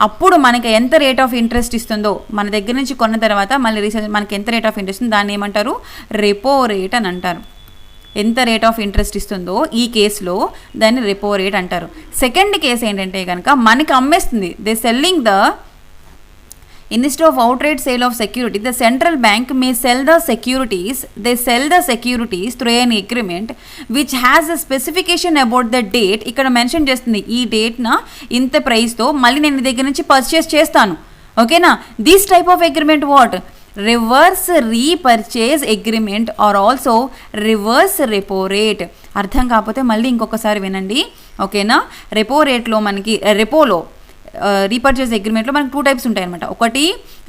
అప్పుడు మనకి ఎంత రేట్ ఆఫ్ ఇంట్రెస్ట్ ఇస్తుందో, మన దగ్గర నుంచి కొన్న తర్వాత మళ్ళీ రీసేల్ మనకి ఎంత రేట్ ఆఫ్ ఇంట్రెస్ట్ ఉందో దాన్ని ఏమంటారు, రెపో రేట్ అని అంటారు. ఎంత రేట్ ఆఫ్ ఇంట్రెస్ట్ ఇస్తుందో ఈ కేసులో దాన్ని రెపో రేట్ అంటారు. సెకండ్ కేసు ఏంటంటే కనుక మనకి అమ్మేస్తుంది, they selling the, instead of outright sale of security, the central bank may sell the securities through an agreement which has a specification about the date. ఇక్కడ మెన్షన్ చేస్తుంది, ఈ డేట్న ఇంత ప్రైస్తో మళ్ళీ నేను నీ దగ్గర నుంచి పర్చేస్ చేస్తాను. ఓకేనా? This type of agreement what, reverse repurchase agreement or also reverse repo rate. అర్థం కాకపోతే మళ్ళీ ఇంకొకసారి వినండి. ఓకేనా? రెపో రేట్లో మనకి, రెపోలో రీపర్చేజ్ అగ్రిమెంట్లో మనకి 2 టైప్స్ ఉంటాయి అనమాట. ఒకటి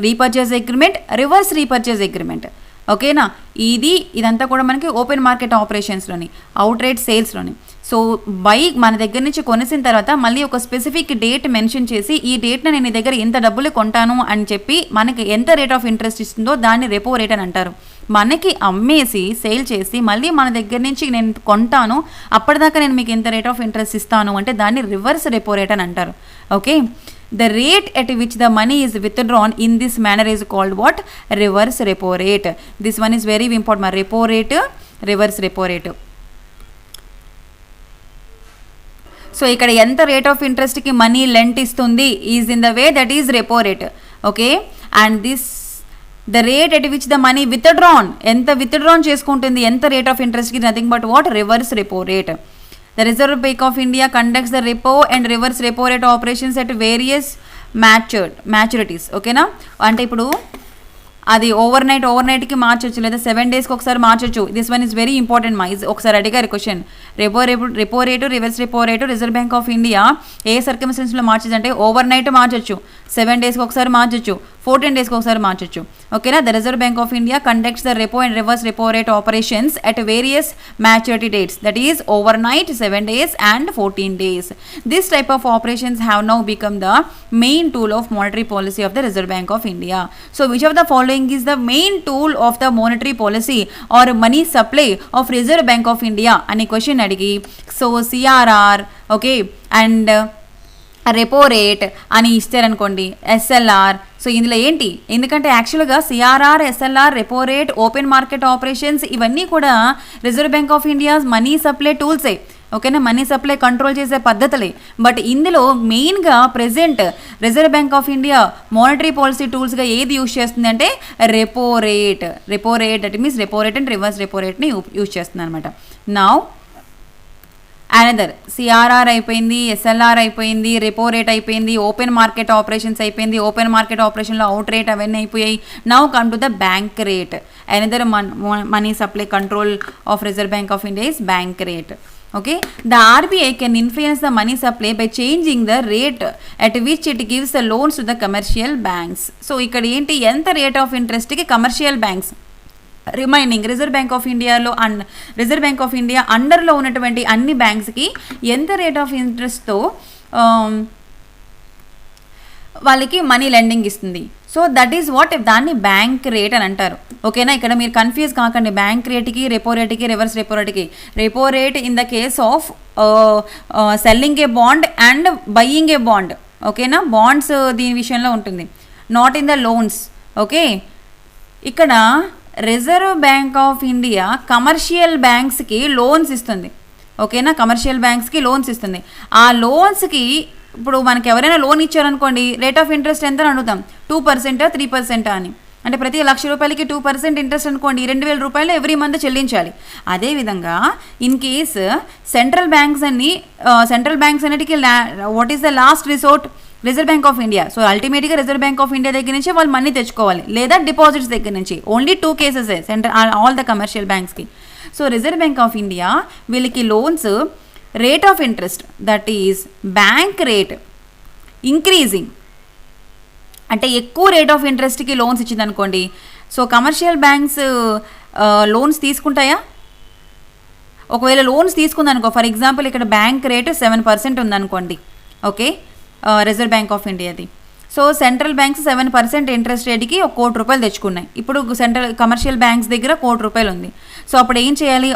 repurchase agreement, reverse repurchase agreement. ఓకేనా? ఇదంతా కూడా మనకి ఓపెన్ మార్కెట్ ఆపరేషన్స్లోని, అవుట్ రేట్ సేల్స్లోని. సో బై మన దగ్గర నుంచి కొనేసిన తర్వాత మళ్ళీ ఒక స్పెసిఫిక్ డేట్ మెన్షన్ చేసి, ఈ డేట్న నేను నీ దగ్గర ఎంత డబ్బులు కొంటాను అని చెప్పి మనకి ఎంత రేట్ ఆఫ్ ఇంట్రెస్ట్ ఇస్తుందో దాన్ని రెపో రేట్ అని అంటారు. మనకి అమ్మేసి సేల్ చేసి మళ్ళీ మన దగ్గర నుంచి నేను కొంటాను, అప్పటిదాకా నేను మీకు ఎంత రేట్ ఆఫ్ ఇంట్రెస్ట్ ఇస్తాను అంటే దాన్ని రివర్స్ రెపో రేట్ అని అంటారు. Okay, the rate at which the money is withdrawn in this manner is called what, reverse repo rate. This one is very important. మరి repo rate, reverse repo rate. So ఇక్కడ ఎంత rate of ఇంట్రెస్ట్కి money lent ఇస్తుంది is in the way that is repo rate. Okay, and this the rate at which the money withdrawn, ఎంత withdrawn చేసుకుంటుంది, ఎంత rate of ఇంట్రెస్ట్కి, nothing but what, reverse repo rate. The reserve bank of India conducts the repo and reverse repo rate operations at various maturities. ఓకేనా? అంటే ఇప్పుడు అది over నైట్కి మార్చొచ్చు, లేదా 7 డేస్కి ఒకసారి మార్చొచ్చు. This one is very important మా. ఒకసారి అడిగారు question, repo rate, reverse repo rate reserve bank of India ఏ సర్కమ్స్టెన్స్లో మార్చొచ్చు అంటే ఓవర్ నైట్ మార్చొచ్చు, 7 డేస్కి ఒకసారి మార్చొచ్చు, 14 డేస్కి ఒకసారి మార్చొచ్చు. ఓకేనా. The reserve bank of India conducts the repo and reverse repo rate operations at various maturity dates, that is overnight, 7 days and 14 days. This type of operations have now become the main tool of monetary policy of the Reserve Bank of India. So which of the following is the main tool of the monetary policy or money supply of Reserve Bank of India అనే question అడిగి, so CRR, okay, and repo rate అని ఇస్తారనుకోండి, SLR. So ఇందులో ఏంటి, ఎందుకంటే యాక్చువల్గా CRR, SLR, repo rate, open market operations ఇవన్నీ కూడా reserve bank of India money supply టూల్సే. ఓకేనా, మనీ సప్లై కంట్రోల్ చేసే పద్ధతులే. బట్ ఇందులో మెయిన్గా present reserve bank of India monetary policy టూల్స్గా ఏది యూజ్ చేస్తుంది అంటే repo rate. That means repo rate and reverse repo రేట్ని యూజ్ చేస్తుంది అనమాట. నౌ అనదర్ CRR అయిపోయింది, SLR అయిపోయింది, రెపో రేట్ అయిపోయింది, ఓపెన్ మార్కెట్ ఆపరేషన్స్ అయిపోయింది, ఓపెన్ మార్కెట్ ఆపరేషన్లో అవుట్ రేట్ అవన్నీ అయిపోయాయి. Now come to the bank rate. Another money supply control of reserve bank of India is bank rate. Okay, the RBI can influence the money supply by changing the rate at which it gives the loans to the commercial banks. So ఇక్కడ ఏంటి, ఎంత rate of ఇంట్రెస్ట్కి commercial banks remaining reserve bank of ఇండియాలో reserve bank of India అండర్లో ఉన్నటువంటి అన్ని బ్యాంక్స్కి ఎంత రేట్ ఆఫ్ ఇంట్రెస్ట్తో వాళ్ళకి మనీ లెండింగ్ ఇస్తుంది. సో దట్ ఈస్ వాట్, దాన్ని బ్యాంక్ రేట్ అని అంటారు. ఓకేనా, ఇక్కడ మీరు కన్ఫ్యూజ్ కాకండి బ్యాంక్ రేట్కి, రెపో రేట్కి, రివర్స్ రెపో రేట్కి. Repo rate in the case of selling a bond and buying a bond. ఓకేనా, బాండ్స్ దీని విషయంలో ఉంటుంది, not in the loans. Okay, ఇక్కడ reserve bank of India commercial బ్యాంక్స్కి లోన్స్ ఇస్తుంది. ఓకేనా, కమర్షియల్ బ్యాంక్స్కి లోన్స్ ఇస్తుంది. ఆ లోన్స్కి ఇప్పుడు మనకి ఎవరైనా లోన్ ఇచ్చారనుకోండి, రేట్ ఆఫ్ ఇంట్రెస్ట్ ఎంత అని అడుగుతాం, 2%, 3% అని. అంటే ప్రతి 1,00,000 రూపాయలకి 2% ఇంట్రెస్ట్ అనుకోండి, 2,000 రూపాయలు ఎవ్రీ మంత్ చెల్లించాలి. అదేవిధంగా ఇన్ కేస్ సెంట్రల్ బ్యాంక్స్ అన్నిటికీ what is the last resort, reserve bank of India. So అల్టిమేట్గా రిజర్వ్ బ్యాంక్ ఆఫ్ ఇండియా దగ్గర నుంచి వాళ్ళు మనీ తెచ్చుకోవాలి, లేదా డిపాజిట్స్ దగ్గర నుంచి. Only 2 cases all the commercial బ్యాంక్స్కి. So reserve bank of India వీళ్ళకి loans rate of interest, that is bank rate increasing, అంటే ఎక్కువ రేట్ ఆఫ్ ఇంట్రెస్ట్కి లోన్స్ ఇచ్చింది అనుకోండి. సో కమర్షియల్ బ్యాంక్స్ లోన్స్ తీసుకుంటాయా? ఒకవేళ లోన్స్ తీసుకుందనుకో, ఫర్ ఎగ్జాంపుల్ ఇక్కడ బ్యాంక్ రేట్ 7% ఉందనుకోండి. ఓకే, రిజర్వ్ బ్యాంక్ ఆఫ్ ఇండియాది. సో సెంట్రల్ బ్యాంక్స్ 7% ఇంట్రెస్ట్ రేట్కి 1 కోటి రూపాయలు తెచ్చుకున్నాయి. ఇప్పుడు కమర్షియల్ బ్యాంక్స్ దగ్గర 1 కోటి రూపాయలు ఉంది. సో అప్పుడు ఏం చేయాలి,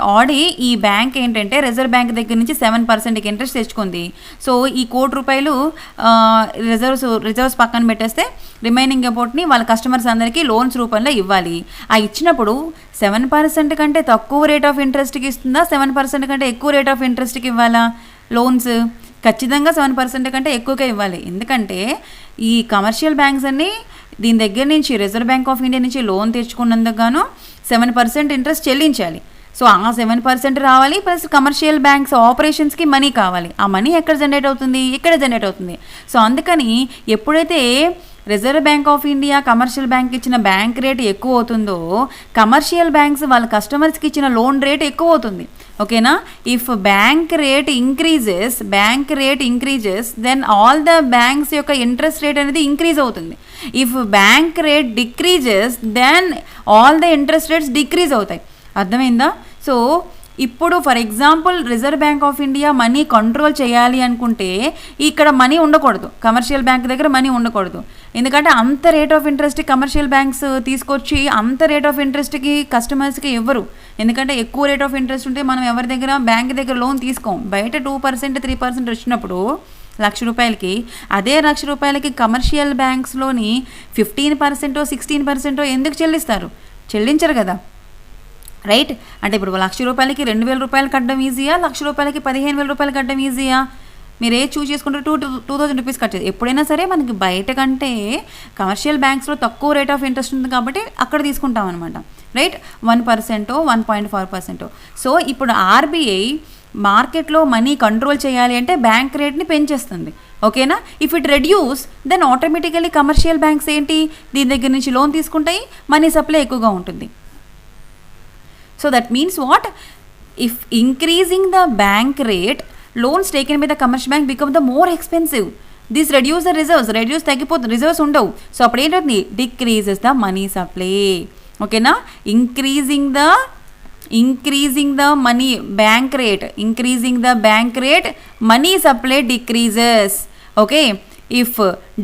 ఈ బ్యాంక్ ఏంటంటే రిజర్వ్ బ్యాంక్ దగ్గర నుంచి 7%కి ఇంట్రెస్ట్ తెచ్చుకుంది. సో ఈ 1 కోటి రూపాయలు రిజర్వ్స్ పక్కన పెట్టేస్తే రిమైనింగ్ అమౌంట్ని వాళ్ళ కస్టమర్స్ అందరికీ లోన్స్ రూపంలో ఇవ్వాలి. ఆ ఇచ్చినప్పుడు 7% కంటే తక్కువ రేట్ ఆఫ్ ఇంట్రెస్ట్కి ఇస్తుందా, 7% కంటే ఎక్కువ రేట్ ఆఫ్ ఇంట్రెస్ట్కి ఇవ్వాలా లోన్స్? ఖచ్చితంగా 7% కంటే ఎక్కువగా ఇవ్వాలి. ఎందుకంటే ఈ కమర్షియల్ బ్యాంక్స్ అన్నీ దీని దగ్గర నుంచి రిజర్వ్ బ్యాంక్ ఆఫ్ ఇండియా నుంచి లోన్ తెచ్చుకున్నందుకు గాను 7% ఇంట్రెస్ట్ చెల్లించాలి. సో ఆ 7% రావాలి, ప్లస్ కమర్షియల్ బ్యాంక్స్ ఆపరేషన్స్కి మనీ కావాలి. ఆ మనీ ఎక్కడ జనరేట్ అవుతుంది, ఇక్కడ జనరేట్ అవుతుంది. సో అందుకని ఎప్పుడైతే reserve bank of India commercial bank ఇచ్చిన బ్యాంక్ రేట్ ఎక్కువ అవుతుందో, కమర్షియల్ బ్యాంక్స్ వాళ్ళ కస్టమర్స్కి ఇచ్చిన లోన్ రేట్ ఎక్కువ అవుతుంది. ఓకేనా, if bank rate increases then all the banks యొక్క ఇంట్రెస్ట్ రేట్ అనేది ఇంక్రీజ్ అవుతుంది. If bank rate decreases then all the interest rates decrease అవుతాయి. అర్థమైందా? సో ఇప్పుడు for example reserve bank of India money control చేయాలి అనుకుంటే ఇక్కడ మనీ ఉండకూడదు, కమర్షియల్ బ్యాంక్ దగ్గర మనీ ఉండకూడదు. ఎందుకంటే అంత rate of interest commercial banks తీసుకొచ్చి అంత రేట్ ఆఫ్ ఇంట్రెస్ట్కి కస్టమర్స్కి ఇవ్వరు. ఎందుకంటే ఎక్కువ రేట్ ఆఫ్ ఇంట్రెస్ట్ ఉంటే మనం ఎవరి దగ్గర బ్యాంక్ దగ్గర లోన్ తీసుకోం. బయట 2%, 3% వచ్చినప్పుడు 1,00,000 రూపాయలకి, అదే 1,00,000 రూపాయలకి కమర్షియల్ బ్యాంక్స్లోని 15%, 16% ఎందుకు చెల్లిస్తారు? చెల్లించరు కదా, రైట్? అంటే ఇప్పుడు 1,00,000 రూపాయలకి 2,000 రూపాయలు కట్టడం ఈజీయా, 1,00,000 రూపాయలకి 15,000 రూపాయలు కట్టడం ఈజీయా? మీరు ఏ చూస్ చేసుకుంటే 2,000 రూపీస్ కట్టేది. ఎప్పుడైనా సరే మనకి బయట కంటే కమర్షియల్ బ్యాంక్స్లో తక్కువ రేట్ ఆఫ్ ఇంట్రెస్ట్ ఉంది కాబట్టి అక్కడ తీసుకుంటాం అనమాట, రైట్? 1%, 1.4%. సో ఇప్పుడు ఆర్బీఐ మార్కెట్లో మనీ కంట్రోల్ చేయాలి అంటే బ్యాంక్ రేట్ని పెంచేస్తుంది. ఓకేనా. If it reduce then automatically commercial banks ఏంటి, దీని దగ్గర నుంచి లోన్ తీసుకుంటాయి, మనీ సప్లై ఎక్కువగా ఉంటుంది. So that means what, if increasing the bank rate, loans taken by the commercial bank become the more expensive. This reduce the reserves తగ్గిపోతుంది, reserves ఉండవు. So అప్పుడు ఏంటవుతుంది, డిక్రీజెస్ ద మనీ సప్లై. ఓకేనా. Increasing the money bank rate, money supply decreases. Okay. If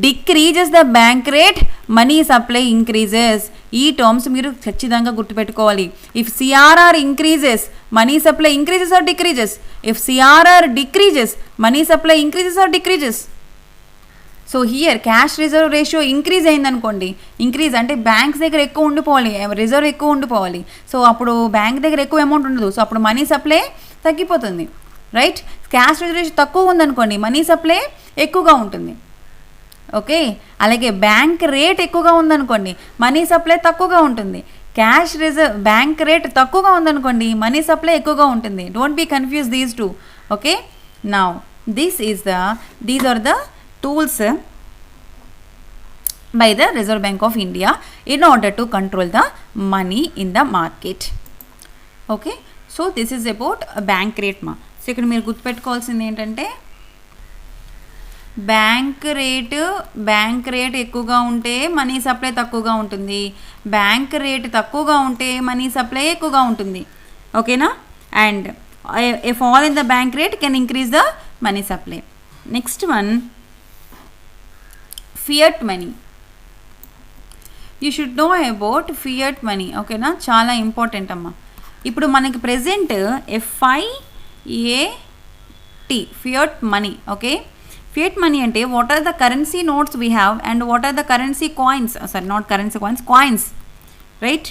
decreases the bank rate, money supply increases. ఈ terms మీరు ఖచ్చితంగా గుర్తుపెట్టుకోవాలి. If CRR increases, money supply increases or decreases. If CRR decreases, money supply increases or decreases. So here cash reserve ratio increase అయిందనుకోండి, increase అంటే banks దగ్గర ఎక్కువ ఉండిపోవాలి, reserve ఎక్కువ ఉండిపోవాలి. సో అప్పుడు బ్యాంక్ దగ్గర ఎక్కువ అమౌంట్ ఉండదు, సో అప్పుడు మనీ సప్లై తగ్గిపోతుంది, రైట్. క్యాష్ రిజర్వ్ రేషియో తక్కువ ఉందనుకోండి, మనీ సప్లై ఎక్కువగా ఉంటుంది. ఓకే. అలాగే బ్యాంక్ రేట్ ఎక్కువగా ఉందనుకోండి, మనీ సప్లై తక్కువగా ఉంటుంది. బ్యాంక్ రేట్ తక్కువగా ఉందనుకోండి, మనీ సప్లై ఎక్కువగా ఉంటుంది. Don't be confuse these two. Okay. Now these are the tools by the Reserve Bank of India in order to control the money in the market. Okay, so this is about bank rate ma. So ikkada meer గుర్తుపెట్టుకోవాల్సింది ఏంటంటే bank rate ఎక్కువగా ఉంటే money supply తక్కువగా ఉంటుంది, bank rate తక్కువగా ఉంటే money supply ఎక్కువగా ఉంటుంది. ఓకేనా. And a fall in the bank rate can increase the money supply. Next one, fiat money. You should know about fiat money. ఓకేనా, చాలా ఇంపార్టెంట్ అమ్మా. ఇప్పుడు మనకి present FIAT fiat money. Okay. Fiat money అంటే what are the currency notes we have and what are the currency coins, sorry not currency coins, right.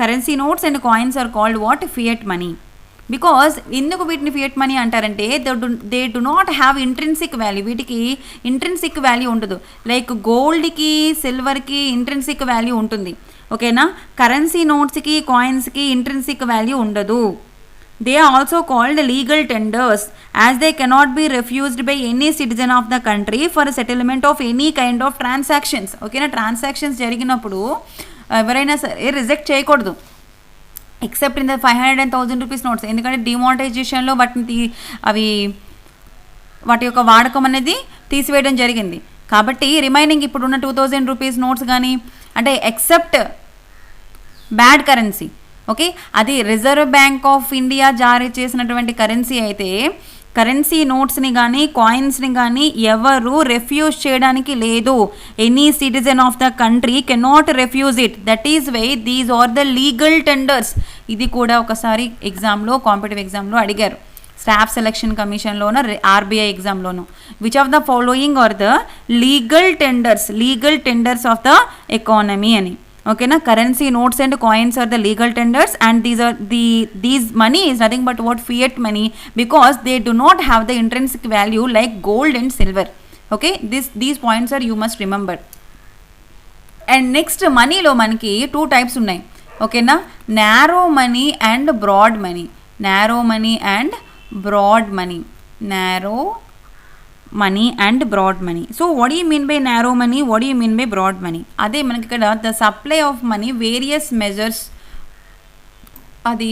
Currency notes and coins are called what, fiat money. Because ఎందుకు వీటిని fiat money అంటారంటే they do not have intrinsic value. వీటికి intrinsic value ఉండదు. Like గోల్డ్కి సిల్వర్కి intrinsic value ఉంటుంది. ఓకేనా. Currency నోట్స్కి కాయిన్స్కి ఇంట్రెన్సిక్ వాల్యూ ఉండదు. They are also called legal tenders as they cannot be refused by any citizen of the country for settlement of any kind of transactions. ఓకేనా. Transactions జరిగినప్పుడు ఎవరైనా సరే రిజెక్ట్ చేయకూడదు, except in the 500 and 1000 rupees notes. ఎందుకంటే డిమానిటైజేషన్లో వాటి యొక్క వాడకం అనేది తీసివేయడం జరిగింది. కాబట్టి రిమైనింగ్ ఇప్పుడున్న 2000 రూపీస్ నోట్స్ కానీ అంటే ఎక్సెప్ట్ బ్యాడ్ కరెన్సీ. ఓకే. అది రిజర్వ్ బ్యాంక్ ఆఫ్ ఇండియా జారీ చేసినటువంటి కరెన్సీ అయితే కరెన్సీ నోట్స్ని కానీ కాయిన్స్ని కానీ ఎవరు రెఫ్యూజ్ చేయడానికి లేదు. Any citizen of the country cannot refuse it. That is why these are the legal tenders. ఇది కూడా ఒకసారి ఎగ్జామ్లో, కాంపిటేటివ్ ఎగ్జామ్లో అడిగారు, స్టాఫ్ సెలక్షన్ కమిషన్లోనూ ఆర్బీఐ ఎగ్జామ్లోను. Which of the following are the legal tenders of the economy అని. ఓకేనా. Currency notes and coins are the legal tenders and these money is nothing but what, fiat money, because they do not have the intrinsic value like gold and silver. Okay. These points are you must remember. And next మనీలో మనకి 2 types ఉన్నాయి. ఓకేనా. Narrow money and broad money. Narrow money and broad money. So what you mean by narrow money, what you mean by broad money? అదే మనకి ఇక్కడ the supply of money various measures. అది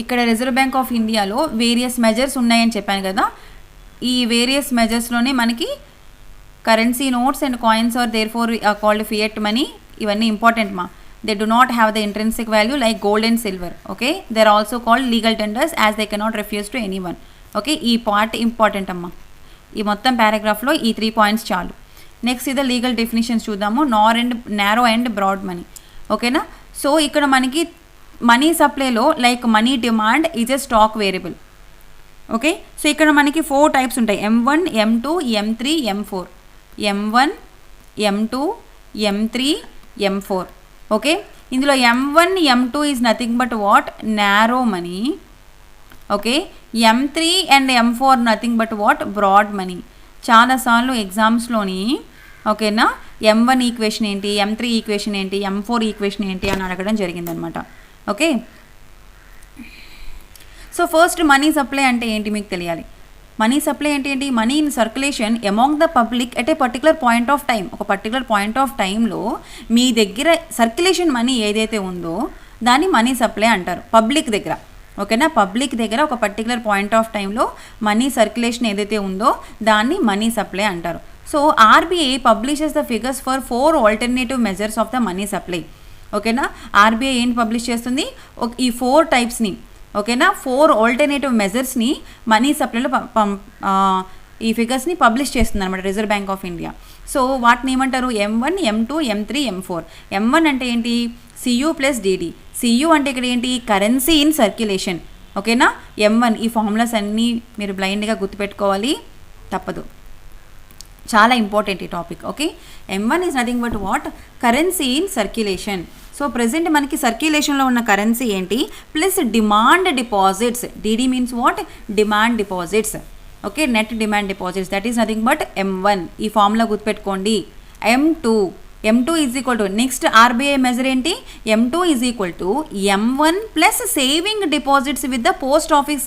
ఇక్కడ reserve bank of ఇండియాలో various measures ఉన్నాయని చెప్పాను కదా. ఈ వేరియస్ మెజర్స్లోనే మనకి currency notes and coins are there for called fiat money. ఇవన్నీ ఇంపార్టెంట్ మా. They do not have the intrinsic value like gold and silver. Okay. They are also called legal tenders as they cannot refuse to anyone. Okay. ఈ part important అమ్మా. ఈ మొత్తం పారాగ్రాఫ్లో ఈ 3 points చాలు. Next ఇది legal definitions చూద్దాము. Narrow and broad money. ఓకేనా. So ఇక్కడ మనకి మనీ సప్లైలో like money demand is a stock variable. Okay. So ఇక్కడ మనకి 4 టైప్స్ ఉంటాయి, M1, M2, M3, M4. M1, M2, M3, M4. Okay. ఇందులో M1, M2 is nothing but what, narrow money. Okay. M3 and M4 nothing but what, broad money. చాలాసార్లు ఎగ్జామ్స్లోని ఓకేనా M1 equation ఏంటి, M3 equation ఏంటి, M4 equation ఏంటి అని అడగడం జరిగిందనమాట. Okay. So first money supply అంటే ఏంటి మీకు తెలియాలి. మనీ సప్లై అంటే ఏంటి? Money in circulation among the public at a particular point of time. ఒక పర్టికులర్ పాయింట్ ఆఫ్ టైంలో మీ దగ్గర సర్క్యులేషన్ మనీ ఏదైతే ఉందో దాన్ని మనీ సప్లై అంటారు పబ్లిక్ దగ్గర. ఓకేనా? పబ్లిక్ దగ్గర ఒక పర్టికులర్ పాయింట్ ఆఫ్ టైంలో మనీ సర్క్యులేషన్ ఏదైతే ఉందో దాన్ని మనీ సప్లై అంటారు. So RBI publishes the figures for 4 alternative measures of the money supply. ఓకేనా? ఆర్బీఐ ఏంటి పబ్లిష్ చేస్తుంది? ఈ 4 టైప్స్ని, ఓకేనా, 4 ఆల్టర్నేటివ్ మెజర్స్ని మనీ సప్లైలో ఈ ఫిగర్స్ని పబ్లిష్ చేస్తుంది అనమాట reserve bank of India. So వాటిని ఏమంటారు? M1, M2, M3, M4. M1 అంటే ఏంటి? CU plus DD. CU అంటే ఇక్కడ ఏంటి? Currency in circulation. ఓకేనా? M1 ఈ ఫార్ములాస్ అన్నీ మీరు బ్లైండ్గా గుర్తుపెట్టుకోవాలి, తప్పదు, చాలా ఇంపార్టెంట్ ఈ topic. Okay, M1 is nothing but what? Currency in circulation. So present మనకి సర్క్యులేషన్లో ఉన్న కరెన్సీ ఏంటి? Plus demand deposits. DD means what? Demand deposits. Okay, net demand deposits, that is nothing but M1. ఈ formula గుర్తుపెట్టుకోండి. M2 is equal to next RBI measure ఏంటి? M2 is equal to M1 plus saving deposits with the post office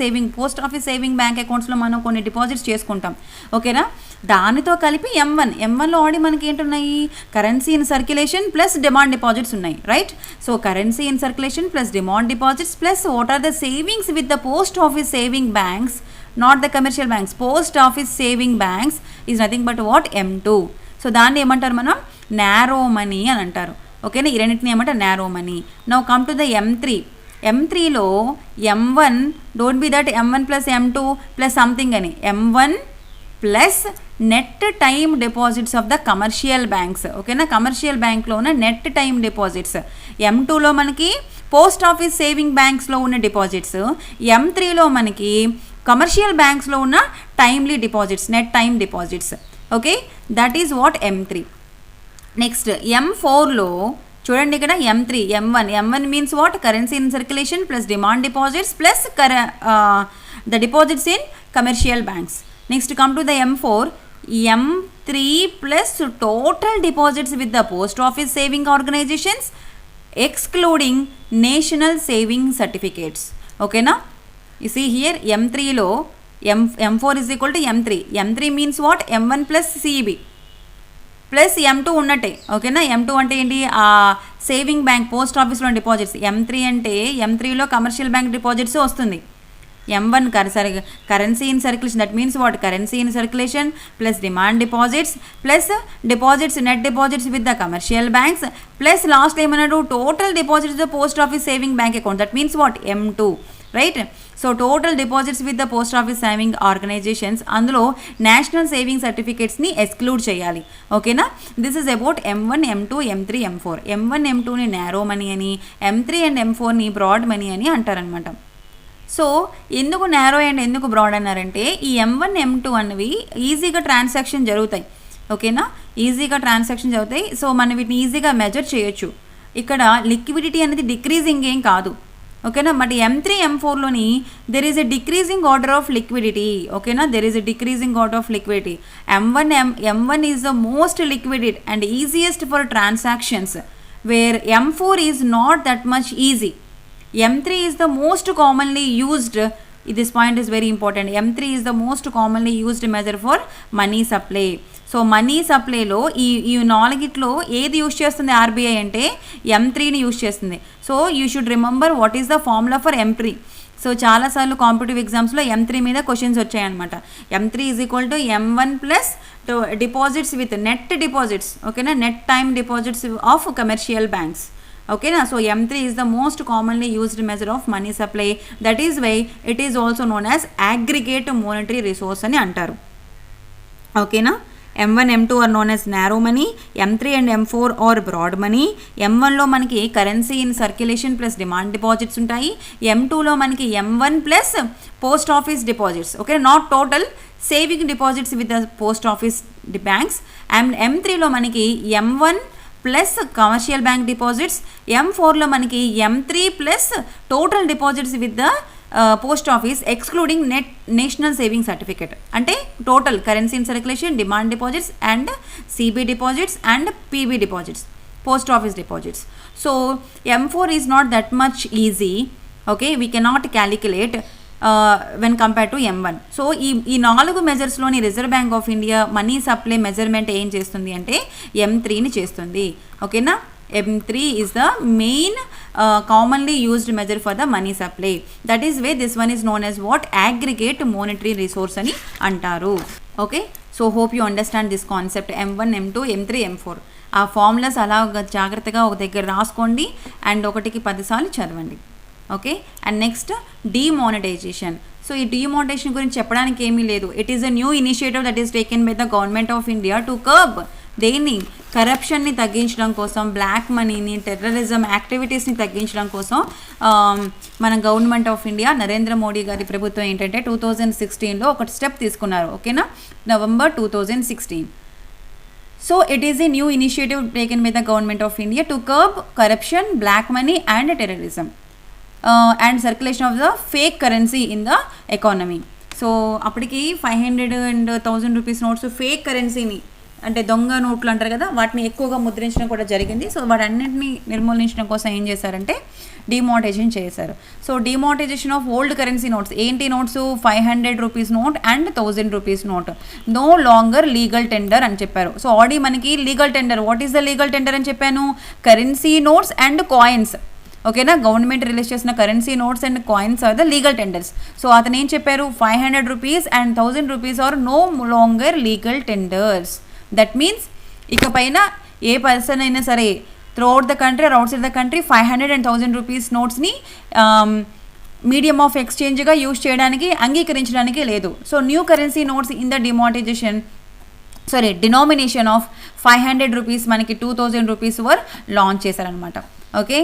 saving bank అకౌంట్స్లో మనం కొన్ని deposits చేసుకుంటాం. ఓకేనా? దానితో కలిపి M1లో ఆల్రెడీ మనకి ఏంటున్నాయి? Currency in circulation plus demand deposits ఉన్నాయి, right? So currency in circulation plus demand deposits plus what are the savings with the post office saving banks, not the commercial banks. Post office saving banks is nothing but what? M2. So దాన్ని ఏమంటారు మనం? Narrow money అని అంటారు. ఓకేనా? ఈ రెండింటిని ఏమంటారు? Narrow money. Now come to the M3లో M1, don't be that M1 plus M2 plus something అని, M1 plus net time deposits of the commercial banks. ఓకేనా? కమర్షియల్ బ్యాంక్లో ఉన్న నెట్ టైమ్ డిపాజిట్స్. M2లో మనకి పోస్ట్ ఆఫీస్ సేవింగ్ బ్యాంక్స్లో ఉన్న deposits, M3లో మనకి commercial బ్యాంక్స్లో ఉన్న timely deposits, net time deposits. Okay, that is what M3. Next M4లో చూడండి, ఇక్కడ M1 means what? Currency in circulation plus demand deposits plus the deposits in commercial banks. Next come to the M4, M3 plus total deposits with the post office saving organisations excluding national saving certificates. ఓకేనా? You see here M3లో M4 is equal to M3 means what? M1 plus CEB plus M2 ఉన్నట్టే. ఓకేనా? M2 అంటే ఏంటి? ఆ saving bank post ఆఫీస్లో deposits. M3 అంటే M3లో కమర్షియల్ బ్యాంక్ డిపాజిట్స్ వస్తుంది. M1 currency in circulation, that means what? Currency in circulation plus demand deposits plus deposits, net deposits with the commercial banks plus last ఏమన్నాడు? Total deposits the post office saving bank account, that means what? M2, right? So total deposits with the post office saving organisations, అందులో national saving సర్టిఫికేట్స్ని exclude చేయాలి. ఓకేనా? This is about M1, M2, M3, M4. M1, M2ని narrow money అని, M3 and M4ని broad money అని అంటారనమాట. So ఎందుకు narrow and ఎందుకు బ్రాడ్ అన్నారంటే ఈ M1, M2 అన్నవి ఈజీగా ట్రాన్సాక్షన్ జరుగుతాయి. ఓకేనా? ఈజీగా ట్రాన్సాక్షన్ జరుగుతాయి. సో మనం వీటిని ఈజీగా మెజర్ చేయొచ్చు. ఇక్కడ లిక్విడిటీ అనేది డిక్రీజింగ్ ఏం కాదు. ఓకేనా? బట్ M3, M4లోని there is a decreasing order of liquidity. ఓకేనా? There is a decreasing order of liquidity. M1 is the most liquid and easiest for transactions, where M4 is not that much easy. M3 is the most commonly used, this point is very important, M3 is the most commonly used measure for money supply. So money సప్లైలో ఈ నాలుగిట్లో ఏది use చేస్తుంది RBI అంటే M3ని use చేస్తుంది. So you should remember what is the formula for M3. So చాలాసార్లు competitive ఎగ్జామ్స్లో M3 మీద క్వశ్చన్స్ వచ్చాయన్నమాట. M3 is equal to M1 plus deposits with net deposits. ఓకేనా? Net time deposits of commercial banks. ఓకేనా? So M3 is the most commonly used measure of money supply. That is why it is also known as aggregate monetary resource అని అంటారు. ఓకేనా? M1, M2 are known as narrow money, M3 and M4 are broad money. M1లో మనకి currency in circulation plus demand deposits ఉంటాయి. M2లో మనకి M1 plus post office deposits. Okay, not total saving deposits with the post office banks. And M3లో మనకి M1 plus commercial bank deposits. M4లో మనకి M3 plus total deposits with the post office excluding net national saving certificate. అంటే total currency in circulation, demand deposits and CB deposits and PB deposits, post office deposits. So M4 is not that much easy. Okay, we cannot calculate. When compare to M1. So ఈ 4 మెజర్స్లోని reserve bank of India money supply measurement ఏం చేస్తుంది అంటే M3ని చేస్తుంది. ఓకేనా, M3 is the main commonly used measure for the money supply. That is why this one is known as what? Aggregate monetary resource అని అంటారు. Okay, so hope you understand this concept. M1, M2, M3, M4 ఆ formulas అలా జాగ్రత్తగా ఒక దగ్గర రాసుకోండి and 1కి 10 సార్లు చదవండి. Okay, and next demonetization. So ఈ డిమానిటైజేషన్ గురించి చెప్పడానికి ఏమీ లేదు. It is a new initiative that is taken by the government of India to curb దేన్ని, కరప్షన్ని తగ్గించడం కోసం, బ్లాక్ మనీని, టెర్రరిజం యాక్టివిటీస్ని తగ్గించడం కోసం మన government of India, Narendra Modi గారి ప్రభుత్వం ఏంటంటే 2016లో ఒక స్టెప్ తీసుకున్నారు. ఓకేనా, November 2016. So it is a new initiative taken by the government of India to curb corruption, black money and terrorism and circulation of the fake currency in the economy. So అప్పటికి 500 and 1000 rupees notes fake కరెన్సీని, అంటే దొంగ నోట్లు అంటారు కదా, వాటిని ఎక్కువగా ముద్రించడం కూడా జరిగింది. సో వాటన్నింటినీ నిర్మూలించడం కోసం ఏం చేశారంటే డిమానిటైజేషన్ చేశారు. So demonetisation of old currency notes, ఏంటి notes, 500 rupees note and 1000 rupees note no longer legal tender అని చెప్పారు. సో ఆల్రెడీ మనకి legal tender, what is the legal tender అని చెప్పాను, కరెన్సీ నోట్స్ అండ్ కాయిన్స్. ఓకేనా, గవర్నమెంట్ రిలీజ్ చేసిన currency notes and coins are the legal tenders. So అతను ఏం చెప్పారు, 500 rupees and 1000 rupees are no longer legal tenders. That means ఇకపైన ఏ person అయినా సరే throughout the country or outside the country 500 and 1000 rupees నోట్స్ని medium of ఎక్స్చేంజ్గా use చేయడానికి అంగీకరించడానికి లేదు. So new currency notes in the denomination of 500 rupees మనకి 2000 rupees were launch చేశారనమాట. ఓకే,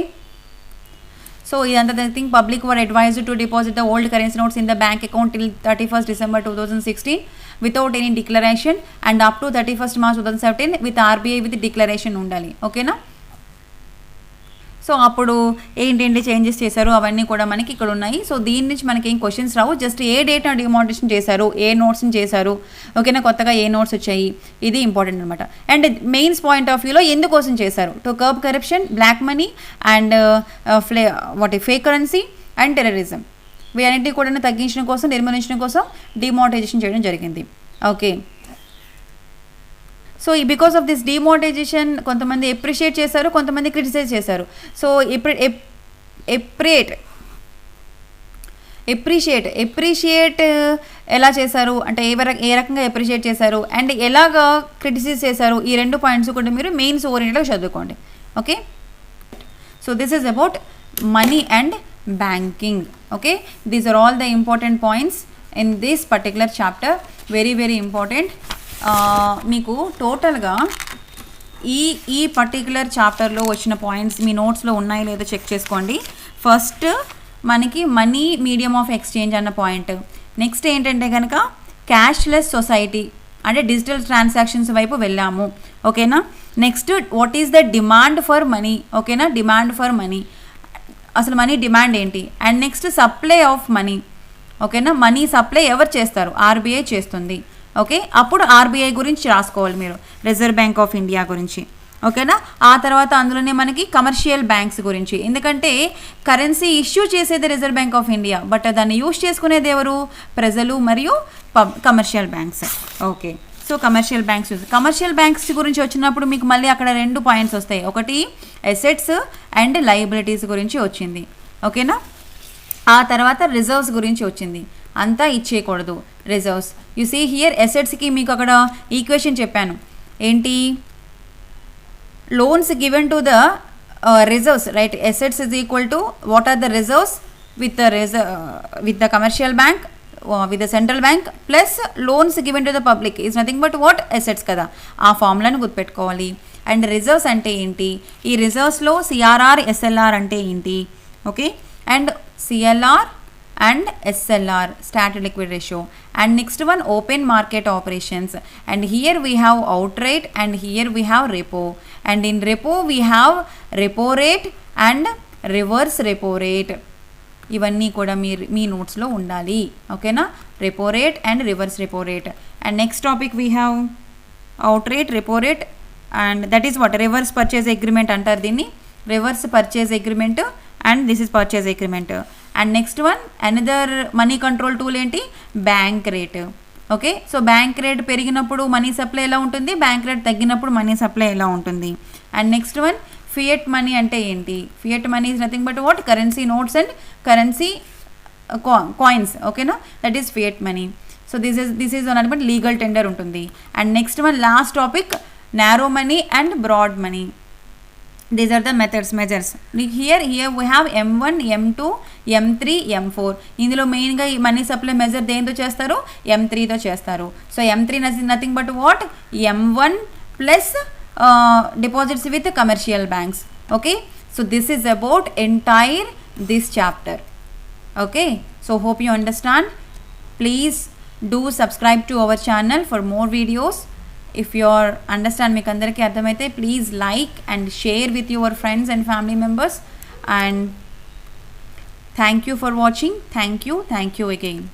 సో ఇదంతా the thing, public were advised to deposit the old currency notes in the bank account till 31st December 2016 without any declaration and up to 31st March 2017 with RBI with declaration ఉండాలి. ఓకేనా, so అప్పుడు ఏంటంటే changes చేశారు అవన్నీ కూడా మనకి ఇక్కడ ఉన్నాయి. సో దీని నుంచి మనకి ఏం క్వశ్చన్స్ రావు, జస్ట్ ఏ డేట్న డిమానిటైజేషన్ చేశారు, ఏ నోట్స్ని చేశారు, ఓకేనా, కొత్తగా ఏ నోట్స్ వచ్చాయి, ఇది ఇంపార్టెంట్ అనమాట. అండ్ మెయిన్స్ పాయింట్ ఆఫ్ వ్యూలో ఎందుకోసం చేశారు, to curb corruption, black money and fake currency and terrorism, వీటన్నిటి కూడా తగ్గించడం కోసం, నిర్మూలించడం కోసం డిమానిటైజేషన్ చేయడం జరిగింది. Okay, so because of this demonetization కొంతమంది ఎప్రిషియేట్ చేశారు, కొంతమంది క్రిటిసైజ్ చేశారు. సో ఎప్రిషియేట్ ఎలా చేశారు అంటే ఏ రకంగా ఎప్రిషియేట్ చేశారు అండ్ ఎలాగా క్రిటిసైజ్ చేశారు, ఈ 2 పాయింట్స్ కూడా మీరు మెయిన్స్ ఓరియంటెడ్గా చదువుకోండి. Okay, so this is about money and banking. Okay, these are all the important points in this particular chapter, very very important. మీకు టోటల్గా ఈ పర్టిక్యులర్ చాప్టర్లో వచ్చిన పాయింట్స్ మీ నోట్స్లో ఉన్నాయో లేదో చెక్ చేసుకోండి. ఫస్ట్ మనకి మనీ మీడియం ఆఫ్ ఎక్స్చేంజ్ అన్న పాయింట్, నెక్స్ట్ ఏంటంటే కనుక క్యాష్లెస్ సొసైటీ అంటే డిజిటల్ ట్రాన్సాక్షన్స్ వైపు వెళ్ళాము. ఓకేనా, next what is the demand for money. ఓకేనా, డిమాండ్ ఫర్ మనీ, అసలు మనీ డిమాండ్ ఏంటి, and next supply of money. ఓకేనా, మనీ సప్లై ఎవరు చేస్తారు, RBI చేస్తుంది. ఓకే, అప్పుడు RBI గురించి రాసుకోవాలి మీరు, రిజర్వ్ బ్యాంక్ ఆఫ్ ఇండియా గురించి. ఓకేనా, ఆ తర్వాత అందులోనే మనకి కమర్షియల్ బ్యాంక్స్ గురించి, ఎందుకంటే కరెన్సీ ఇష్యూ చేసేది reserve bank of India, but దాన్ని యూజ్ చేసుకునేది ఎవరు, ప్రజలు మరియు commercial banks. Okay, so commercial banks గురించి వచ్చినప్పుడు మీకు మళ్ళీ అక్కడ 2 పాయింట్స్ వస్తాయి, ఒకటి అసెట్స్ అండ్ లయబిలిటీస్ గురించి వచ్చింది. ఓకేనా, ఆ తర్వాత రిజర్వ్స్ గురించి వచ్చింది, అంతా ఇచ్చేయకూడదు రిజర్వ్స్. యు సీ హియర్ అసెట్స్కి మీకు అక్కడ ఈక్వేషన్ చెప్పాను, ఏంటి, loans given to the reserves, right, assets is equal to what are the reserves with the commercial bank with the central bank plus loans given to the public is nothing but what, assets కదా, ఆ ఫార్ములాను గుర్తుపెట్టుకోవాలి. And reserves అంటే ఏంటి, ఈ రిజర్వ్స్లో CRR SLR అంటే ఏంటి. Okay, and CLR and SLR static liquid ratio, and next one open market operations, and here we have out rate and here we have repo, and in repo we have repo rate and reverse repo rate. ఇవన్నీ కూడా మీ నోట్స్లో ఉండాలి. ఓకేనా, repo rate and reverse repo rate. And next topic we have out rate, repo rate, and that is what, reverse purchase agreement అంటారు దీన్ని, reverse purchase agreement and this is purchase agreement. And next one another money control tool ఏంటి, bank rate. Okay, so bank rate పెరిగినప్పుడు money supply ఎలా ఉంటుంది, bank rate తగ్గినప్పుడు money supply ఎలా ఉంటుంది. And next one fiat money అంటే ఏంటి, fiat money is nothing but what, currency notes and currency coins. ఓకేనా, that is fiat money. So this is one but legal tender ఉంటుంది. And next one last topic narrow money and broad money. These are the measures. Here we have M1, M2, M3, M4. ఇందులో మెయిన్గా ఈ money supply measure దేంతో చేస్తారు, M3తో చేస్తారు. So M3 nothing but what, M1 plus deposits with commercial banks. Okay, so this is about entire this chapter. Okay, so hope you understand. Please do subscribe to our channel for more videos. If you understand మీకు అందరికీ అర్థమైతే please like and share with your friends and family members. And thank you for watching. Thank you again.